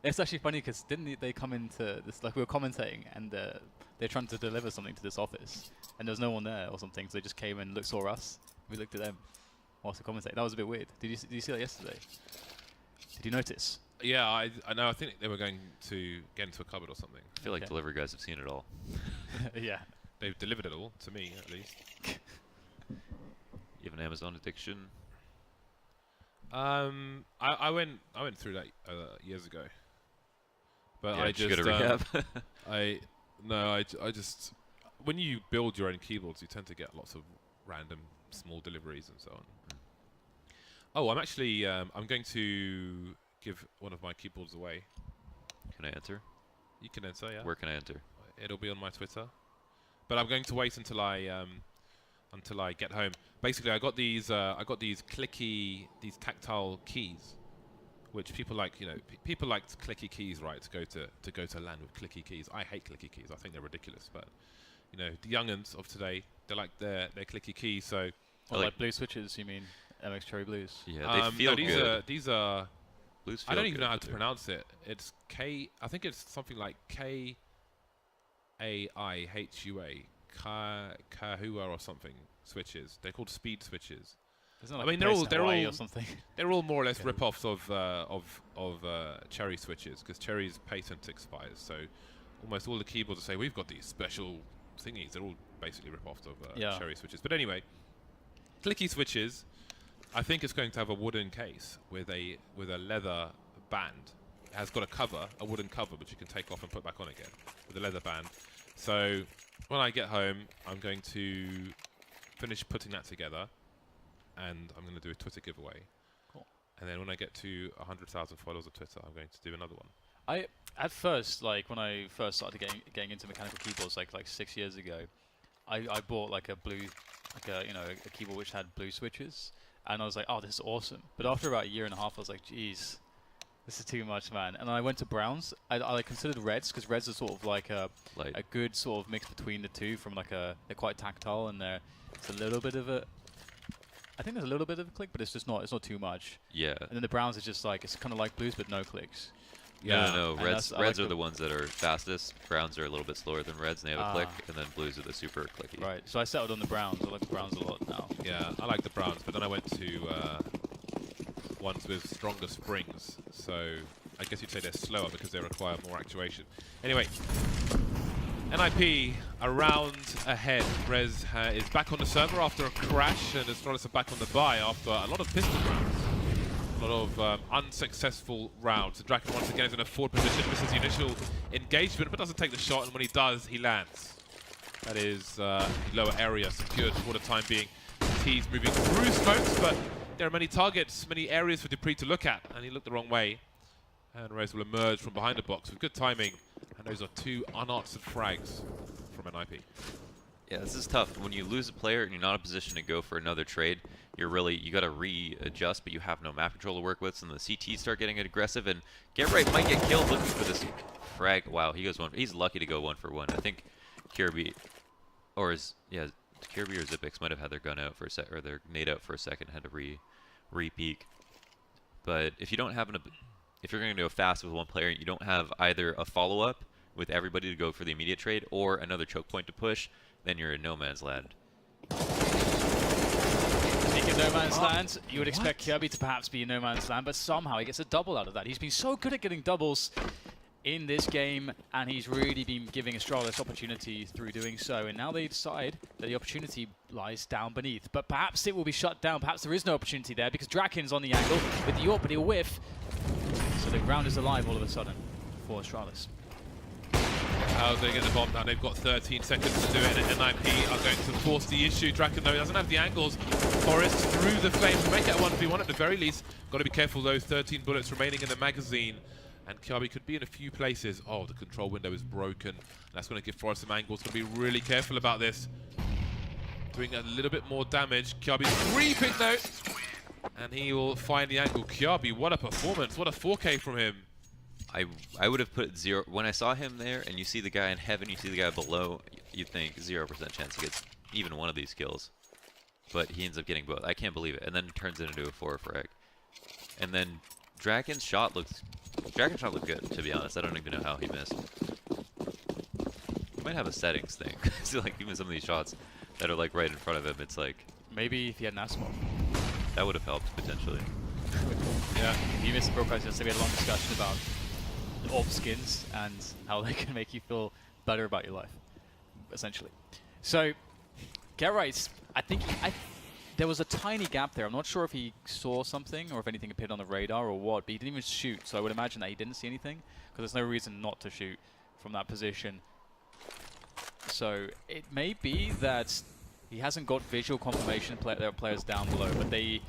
It's actually funny, because didn't they come into this, like we were commentating, and they're trying to deliver something to this office, and there was no one there or something, so they just came and saw us. We looked at them whilst they commentated. That was a bit weird. Did you see that yesterday? Did you notice?
Yeah, I know. I think they were going to get into a cupboard or something.
I feel like delivery guys have seen it all.
Yeah.
They've delivered it all, to me at least.
You have an Amazon addiction?
I went through that years ago, but
Yeah,
I
just
just
go to rehab.
I just when you build your own keyboards, you tend to get lots of random small deliveries and so on. Oh, I'm actually I'm going to give one of my keyboards away.
Can I enter?
You can enter, yeah.
Where can I enter?
It'll be on my Twitter, but I'm going to wait until I get home. Basically, I got these clicky, these tactile keys, which people like. You know, people like clicky keys, right? To go to LAN with clicky keys. I hate clicky keys. I think they're ridiculous. But you know, the young'uns of today, they like their clicky keys. So
Like blue switches, you mean? MX Cherry Blues.
Yeah, they feel
no,
good.
these are.
Blues
I
feel
don't even
good,
know how
but
to
they're-
pronounce it. It's K. I think it's something like KAIHUA, Kahua or something. switches. They're called speed switches.
Isn't it
I
like
mean,
a place in Hawaii or something?
they're all more or less rip-offs of Cherry switches, because Cherry's patent expires. So almost all the keyboards say we've got these special thingies. They're all basically rip-offs of Cherry switches. But anyway, clicky switches. I think it's going to have a wooden case with a leather band. It has got a cover, a wooden cover, which you can take off and put back on again with a leather band. So when I get home, I'm going to finish putting that together, and I'm going to do a Twitter giveaway.
Cool.
And then when I get to 100,000 followers on Twitter, I'm going to do another one.
At first, like when I first started getting into mechanical keyboards, like 6 years ago, I bought like a blue, a keyboard which had blue switches, and I was like, oh, this is awesome. But after about a year and a half, I was like, geez, this is too much, man. And I went to browns. I considered reds, because reds are sort of like a good sort of mix between the two. From like they're quite tactile, and it's a little bit of a. I think there's a little bit of a click, but it's not too much.
Yeah. And
then the browns is just like, it's kind of like blues, but no clicks.
Yeah. No. Reds are the ones that are fastest. Browns are a little bit slower than reds, and they have a click. And then blues are the super clicky.
Right. So I settled on the browns. I like the browns a lot now.
Yeah, I like the browns, but then I went to ones with stronger springs. So I guess you'd say they're slower because they require more actuation. Anyway, NIP around ahead. Rez is back on the server after a crash, and Astralis are back on the buy after a lot of pistol rounds. A lot of unsuccessful rounds. So Draken once again is in a forward position. Misses the initial engagement, but doesn't take the shot, and when he does, he lands. That is lower area secured for the time being. He's moving through smokes, but there are many targets, many areas for Dupree to look at, and he looked the wrong way. And Rez will emerge from behind the box with good timing. And those are two unanswered frags from NIP.
Yeah, this is tough. When you lose a player and you're not in a position to go for another trade, you got to readjust, but you have no map control to work with. So the CTs start getting aggressive, and Get Right might get killed looking for this frag. Wow, he's lucky to go 1-for-1. I think Kirby, Kirby or Zipix might have had their gun out for a sec, or their nade out for a second, had to re-peek. But if you don't have if you're going to go fast with one player, you don't have either a follow-up with everybody to go for the immediate trade or another choke point to push, then you're in no man's land.
Speaking of no man's land, you would expect Kirby to perhaps be in no man's land, but somehow he gets a double out of that. He's been so good at getting doubles in this game, and he's really been giving Astralis opportunity through doing so. And now they decide that the opportunity lies down beneath. But perhaps it will be shut down. Perhaps there is no opportunity there, because Draken's on the angle with the AWP, but he'll whiff. So the ground is alive all of a sudden for Astralis.
How they get the bomb down? They've got 13 seconds to do it, and NIP are going to force the issue. Draken, though, doesn't have the angles. Forrest through the flames to make it a 1v1 at the very least. Got to be careful, though. 13 bullets remaining in the magazine. And Kirby could be in a few places. Oh, the control window is broken. That's going to give Forrest some angles. Got to be really careful about this. Doing a little bit more damage. Kirby's creeping, though. And he will find the angle. Kirby, what a performance. What a 4K from him.
I would have put 0. When I saw him there, and you see the guy in heaven, you see the guy below, you'd think 0% chance he gets even one of these kills. But he ends up getting both. I can't believe it. And then turns it into a 4 frag. And then Draken's shot looked good, to be honest. I don't even know how he missed. He might have a settings thing. So like even some of these shots that are like right in front of him, it's like
maybe if he had an Asmo.
That would have helped potentially.
Yeah, if you missed the broadcast yesterday, we had a long discussion about AWP skins and how they can make you feel better about your life, essentially. So, Get Right, I think there was a tiny gap there. I'm not sure if he saw something or if anything appeared on the radar or what, but he didn't even shoot, so I would imagine that he didn't see anything, because there's no reason not to shoot from that position. So it may be that he hasn't got visual confirmation there are players down below, but they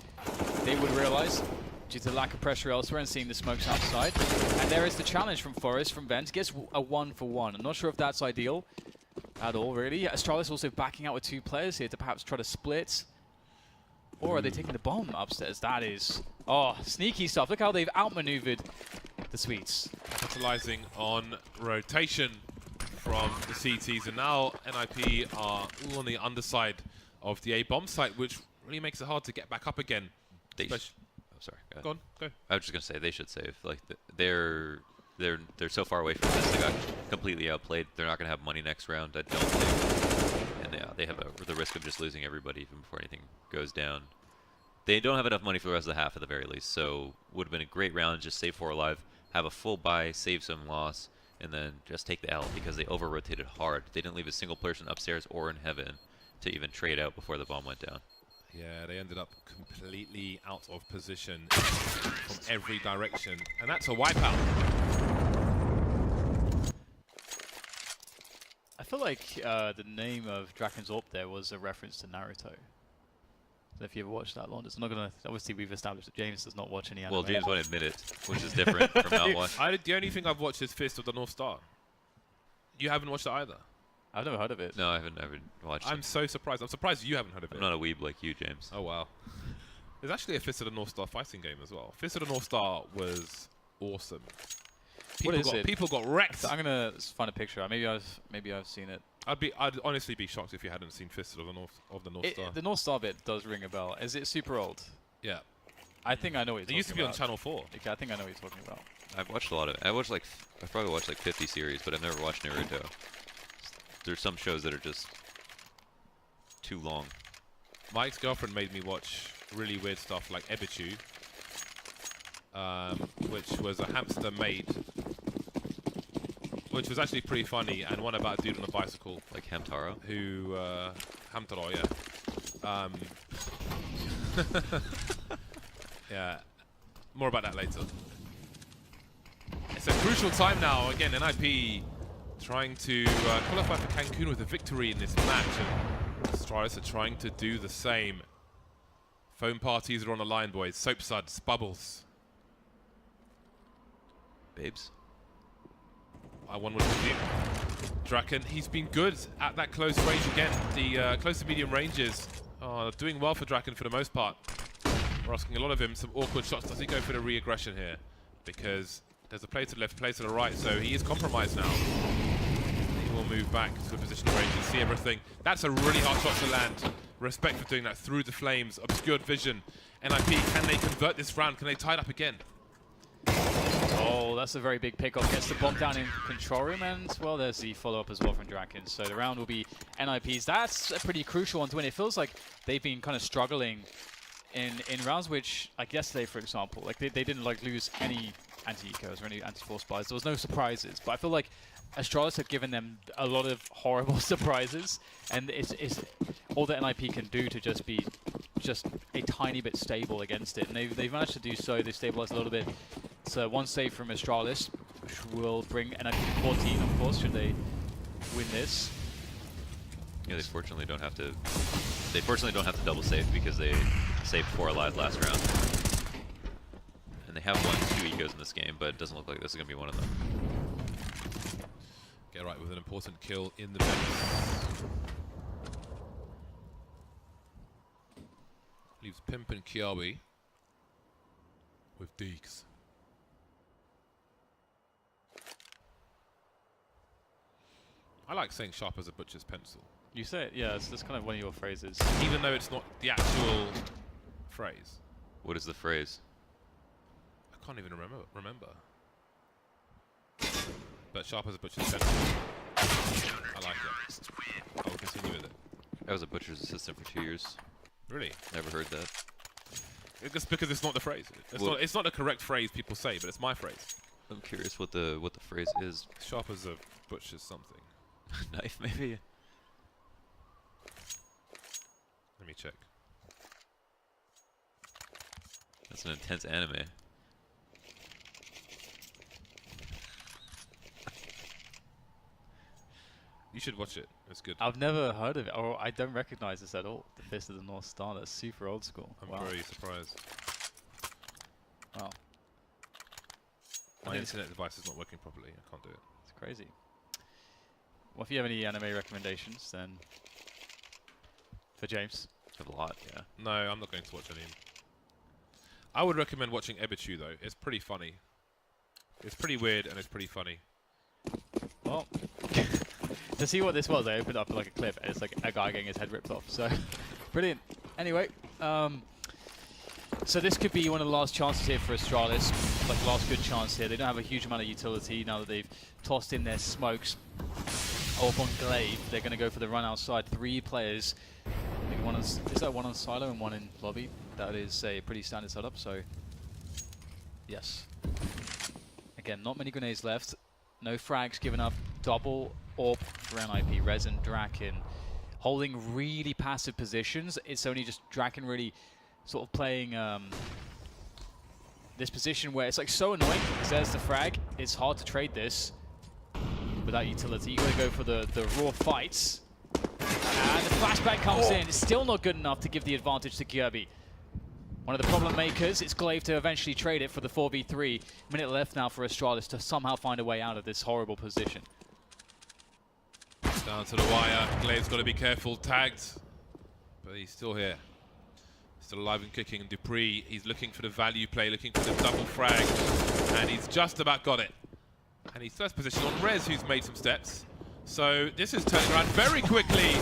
would realize due to lack of pressure elsewhere and seeing the smokes outside. And there is the challenge from Forrest, from Vent. Gets a 1-for-1. I'm not sure if that's ideal at all, really. Astralis also backing out with 2 players here to perhaps try to split. Or are they taking the bomb upstairs? That is, sneaky stuff. Look how they've outmaneuvered the Sweets.
Capitalizing on rotation from the CTs, and now NIP are all on the underside of the A-bomb site, which really makes it hard to get back up again.
Sorry.
Go on, go.
I was just gonna say they should save. Like they're so far away from this. They got completely outplayed. They're not gonna have money next round, I don't think. And they have the risk of just losing everybody even before anything goes down. They don't have enough money for the rest of the half at the very least, so would have been a great round. Just save 4 alive, have a full buy, save some loss, and then just take the L because they over-rotated hard. They didn't leave a single person upstairs or in heaven to even trade out before the bomb went down.
Yeah, they ended up completely out of position from every direction, and that's a wipeout.
I feel like the name of Draken's Orb there was a reference to Naruto. So if you ever watched that, London, I'm not gonna. Obviously, we've established that James does not watch any anime.
Well, James won't admit it, which is different from not watching.
The only thing I've watched is Fist of the North Star. You haven't watched it either?
I've never heard of it.
No, I haven't watched it.
I'm so surprised. I'm surprised you haven't heard of it.
I'm not a weeb like you, James.
Oh, wow. There's actually a Fist of the North Star fighting game as well. Fist of the North Star was awesome. People got wrecked.
So I'm gonna find a picture. Maybe I've seen it.
I'd honestly be shocked if you hadn't seen Fist of the North Star.
The North Star bit does ring a bell. Is it super old?
Yeah.
I think I know what you're talking about.
It used to be on Channel 4.
Okay, I think I know what you're talking about.
I've watched a lot of it. I've probably watched like 50 series, but I've never watched Naruto. There's some shows that are just too long.
My ex-girlfriend made me watch really weird stuff like Ebichu, which was a hamster maid, which was actually pretty funny, and one about a dude on a bicycle.
Like Hamtaro?
Who, Hamtaro, yeah. Yeah, more about that later. It's a crucial time now. Again, NIP trying to qualify for Cancun with a victory in this match, and Astralis are trying to do the same. Phone parties are on the line, boys. Soap suds, bubbles.
Babes?
One would presume. Draken, he's been good at that close range again. The close to medium ranges are doing well for Draken for the most part. We're asking a lot of him, some awkward shots. Does he go for the re-aggression here? Because there's a play to the left, play to the right, so he is compromised now. He will move back to a position range and see everything. That's a really hard shot to land. Respect for doing that through the flames, obscured vision. NIP, can they convert this round? Can they tie it up again?
Oh, that's a very big pick-off. Gets the bomb down in control room, and, well, there's the follow-up as well from Draken. So the round will be NIP's. That's a pretty crucial one to win. It feels like they've been kind of struggling in rounds which, like yesterday, for example, like they didn't like lose any anti-ecos or any anti-force buys. There was no surprises, but I feel like Astralis have given them a lot of horrible surprises, and it's all that NIP can do to just be a tiny bit stable against it, and they've managed to do so. They stabilized a little bit. So one save from Astralis, which will bring NIP to 14, of course, should they win this.
Yeah, they fortunately don't have to. They fortunately don't have to double save because they saved 4 alive last round, and they have 2 egos in this game, but it doesn't look like this is gonna be one of them.
Get right with an important kill in the base. Leaves Pimp and Kiawi with Deeks. I like saying sharp as a butcher's pencil.
You say it, yeah, that's kind of one of your phrases.
Even though it's not the actual phrase.
What is the phrase?
I can't even remember. But sharp as a butcher's pencil. I like it. I will continue with it.
I was a butcher's assistant for 2 years.
Really?
Never heard that.
It's because it's not the phrase. It's not the correct phrase people say, but it's my phrase.
I'm curious what the phrase is.
Sharp as a butcher's something.
Knife, maybe?
Let me check.
That's an intense anime.
You should watch it. It's good.
I've never heard of it, or I don't recognize this at all. The Fist of the North Star, that's super old school.
I'm
Wow.
very surprised.
Wow.
My internet device is not working properly. I can't do it.
It's crazy. Well, if you have any anime recommendations, then for James.
I have a lot, yeah.
No, I'm not going to watch any. I would recommend watching Ebichu though. It's pretty funny. It's pretty weird and it's pretty funny.
Well, to see what this was, I opened up like a clip, and it's like a guy getting his head ripped off. So, brilliant. Anyway, so this could be one of the last chances here for Astralis, like last good chance here. They don't have a huge amount of utility now that they've tossed in their smokes. Up on Glaive, they're going to go for the run outside. 3 players. I think one is that one on silo and one in lobby? That is a pretty standard setup, so yes. Again, not many grenades left. No frags given up. Double AWP for NIP. Rez and Draken holding really passive positions. It's only just Draken really sort of playing this position where it's like so annoying because there's the frag. It's hard to trade this without utility. You gotta go for the raw fights. And the flashback comes in. It's still not good enough to give the advantage to Kirby. One of the problem makers, it's Glaive to eventually trade it for the 4v3. Minute left now for Astralis to somehow find a way out of this horrible position.
Down to the wire. Glaive's got to be careful. Tagged. But he's still here. Still alive and kicking. And Dupree, he's looking for the value play, looking for the double frag. And he's just about got it. And he's first position on Rez, who's made some steps. So this is turning around very quickly.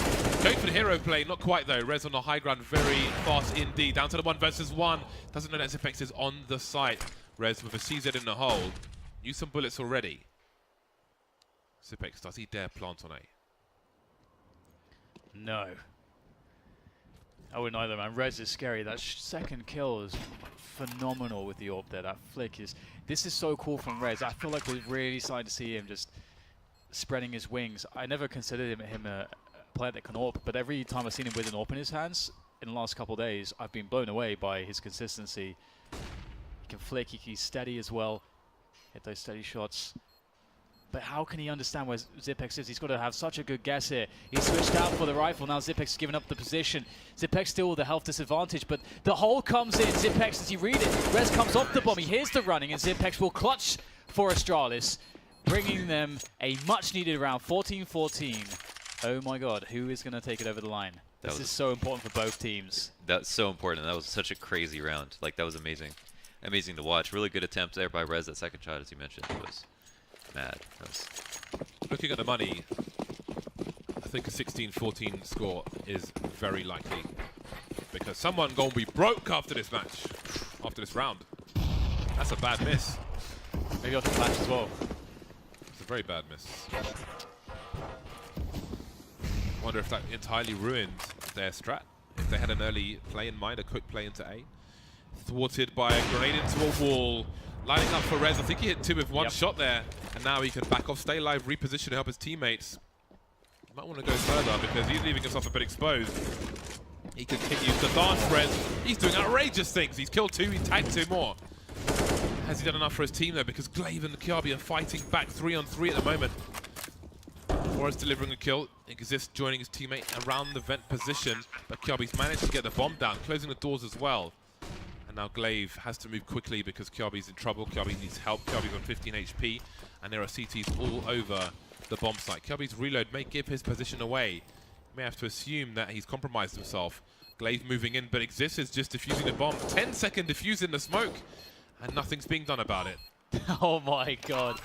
Going for the hero play, not quite though. Rez on the high ground very fast indeed. Down to the 1 versus 1. Doesn't know that Zipex is on the site. Rez with a CZ in the hole. Use some bullets already. Zipex, does he dare plant on A?
No. I wouldn't either, man. Rez is scary. That second kill is phenomenal with the AWP there. That flick is... This is so cool from Rez. I feel like we're really starting to see him just spreading his wings. I never considered him a player that can AWP, but every time I've seen him with an AWP in his hands in the last couple of days, I've been blown away by his consistency. He can flick, he's steady as well. Hit those steady shots. But how can he understand where Zipex is? He's got to have such a good guess here. He switched out for the rifle. Now Zipex has given up the position. Zipex still with the health disadvantage, but the hole comes in. Zipex, does he read it? Rez comes off the bomb. He hears the running, and Zipex will clutch for Astralis, bringing them a much-needed round, 14-14. Oh my god, who is going to take it over the line? This is so important for both teams.
That's so important. That was such a crazy round. Like, that was amazing. Amazing to watch. Really good attempt there by Rez. That second shot, as you mentioned, was... mad.
Looking at the money, I think a 16-14 score is very likely because someone gonna be broke after this match, after this round. That's a bad miss.
Maybe after the match as well.
It's a very bad miss. Wonder if that entirely ruined their strat. If they had an early play in mind, a quick play into A. Thwarted by a grenade into a wall. Lining up for Rez. I think he hit 2 with 1 shot there. And now he can back off, stay alive, reposition to help his teammates. He might want to go further because he's leaving himself a bit exposed. He continues to dance, Rez. He's doing outrageous things. He's killed 2, he tagged 2 more. Has he done enough for his team though? Because Glaive and Kirby are fighting back 3-on-3 at the moment. Forrest delivering a kill. Exist joining his teammate around the vent position. But Kirby's managed to get the bomb down, closing the doors as well. And now Glaive has to move quickly because Kirby's in trouble. Kirby needs help. Kirby's on 15 HP. And there are CTs all over the bomb site. Kirby's reload may give his position away. You may have to assume that he's compromised himself. Glaive moving in, but Exist is just defusing the bomb. 10-second defuse in the smoke. And nothing's being done about it.
Oh my god.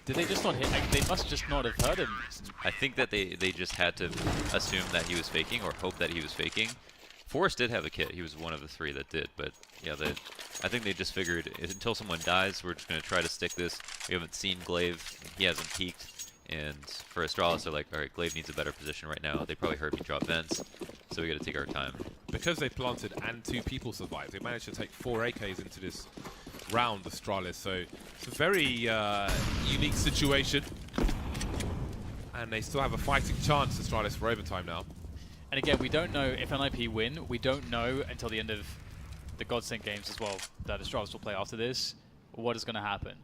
Did they just not hit? They must just not have heard him.
I think that they just had to assume that he was faking or hope that he was faking. Forrest did have a kit. He was one of the 3 that did, but yeah, I think they just figured until someone dies, we're just going to try to stick this. We haven't seen Glaive. He hasn't peaked. And for Astralis, they're like, all right, Glaive needs a better position right now. They probably heard me drop vents, so we got to take our time.
Because they planted and 2 people survived, they managed to take 4 AKs into this round, Astralis. So it's a very unique situation. And they still have a fighting chance, Astralis, for overtime now.
And again, we don't know if NIP win. We don't know until the end of the Godsend games as well that Astralis will play after this. What is going to happen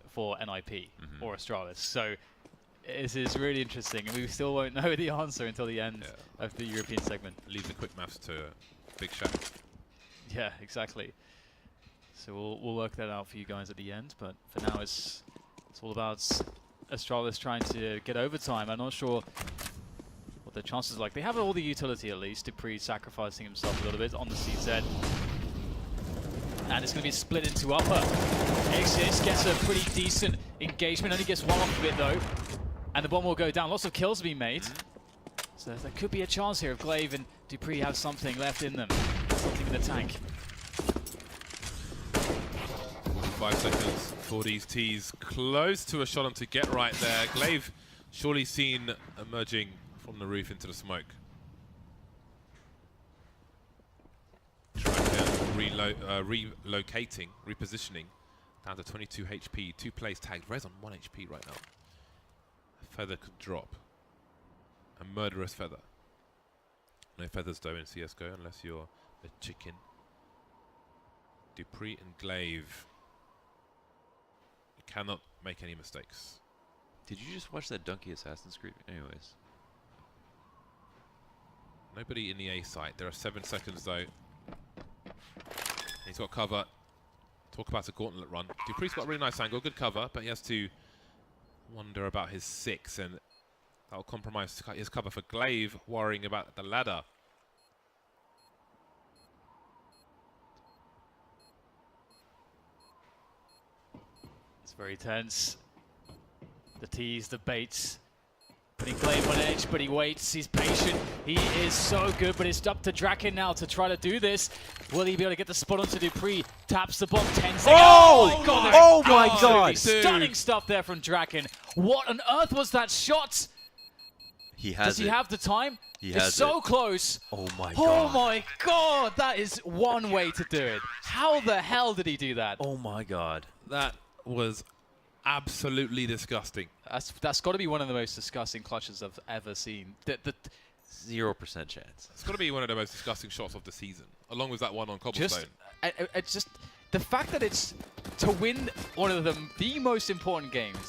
for NIP or Astralis? So this is really interesting, and we still won't know the answer until the end of the European segment.
Leave the quick maths to Big Shaq.
Yeah, exactly. So we'll work that out for you guys at the end. But for now, it's all about Astralis trying to get overtime. I'm not sure the chances like. They have all the utility at least. Dupree sacrificing himself a little bit on the CZ. And it's going to be split into upper. ECS gets a pretty decent engagement, only gets 1 off of it though. And the bomb will go down. Lots of kills being made. So there could be a chance here if Glaive and Dupree have something left in them. Something in the tank.
5 seconds for these T's. Close to a shot on to get right there. Glaive surely seen emerging from the roof into the smoke. Relocating, repositioning, down to 22 HP, 2 plays tagged. Rez on 1 HP right now. A feather could drop. A murderous feather. No feathers though in CSGO unless you're a chicken. Dupree and Glaive. You cannot make any mistakes.
Did you just watch that Donkey Assassin's Creed? Anyways.
Nobody in the A site. There are 7 seconds though. He's got cover. Talk about a gauntlet run. Dupree's got a really nice angle, good cover, but he has to wonder about his 6, and that'll compromise his cover for Glaive, worrying about the ladder.
It's very tense. The tease, the baits. Putting Glaive on edge, but he waits. He's patient. He is so good, but it's up to Draken now to try to do this. Will he be able to get the spot onto Dupree? Taps the bomb, 10 seconds.
Oh!
God,
Oh my
absolutely
God!
stunning stuff there from Draken. What on earth was that shot?
He has
Does he have the time?
He
it's
has
so
it.
close.
Oh my
Oh
god.
my God, that is one way to do it. How the hell did he do that?
Oh my god.
That was absolutely disgusting.
That's got to be one of the most disgusting clutches I've ever seen.
0% chance.
It's got to be one of the most disgusting shots of the season, along with that one on Cobblestone.
It's just the fact that it's to win one of the most important games